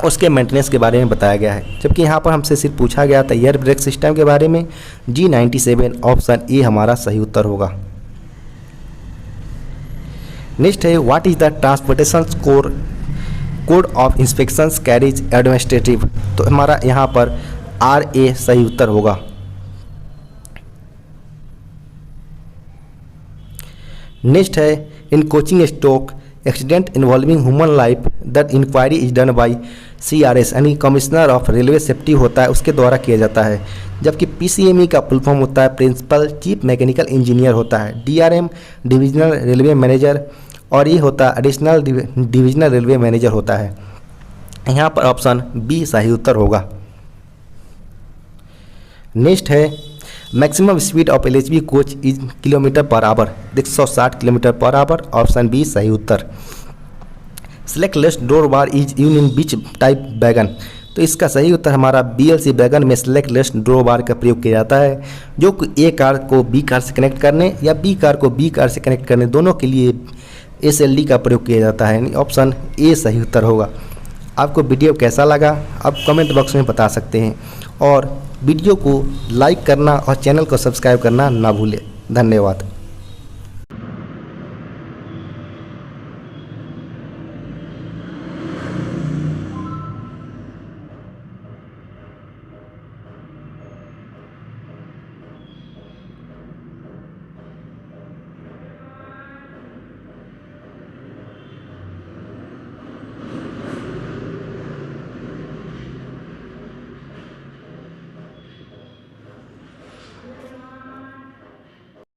उसके मेंटेनेंस के बारे में बताया गया है। जबकि यहाँ पर हमसे सिर्फ पूछा गया था एयर ब्रेक सिस्टम के बारे में, G97 ऑप्शन ए हमारा सही उत्तर होगा। नेक्स्ट है what is the transportation code of inspections carriage administrative, तो हमारा यहाँ पर RA सही उत्तर होगा। नेक्स्ट है in coaching stock accident involving human life that inquiry is done by CRS, यानी कमिश्नर ऑफ रेलवे सेफ्टी होता है, उसके द्वारा किया जाता है। जबकि PCME का फुल फॉर्म होता है प्रिंसिपल चीफ मैकेनिकल इंजीनियर होता है। DRM डिविजनल रेलवे मैनेजर, और ये होता है एडिशनल डिविजनल रेलवे मैनेजर होता है। यहाँ पर ऑप्शन बी सही उत्तर होगा। नेक्स्ट है maximum speed of LHB coach is kilometre per hour, 160 kilometre per hour, option B सही उत्तर। Slackless draw bar is use in which type wagon, तो इसका सही उत्तर हमारा BLC वैगन में सेलेक्ट लेस ड्रो बार का प्रयोग किया जाता है, जो कि A कार को B कार से कनेक्ट करने या B कार को B कार से कनेक्ट करने दोनों के लिए SLD का प्रयोग किया जाता है, यानी ऑप्शन A सही उत्तर होगा। आपको वीडियो कैसा लगा आप कमेंट बॉक्स में बता सकते हैं, और वीडियो को लाइक करना और चैनल को सब्सक्राइब करना ना भूलें। धन्यवाद।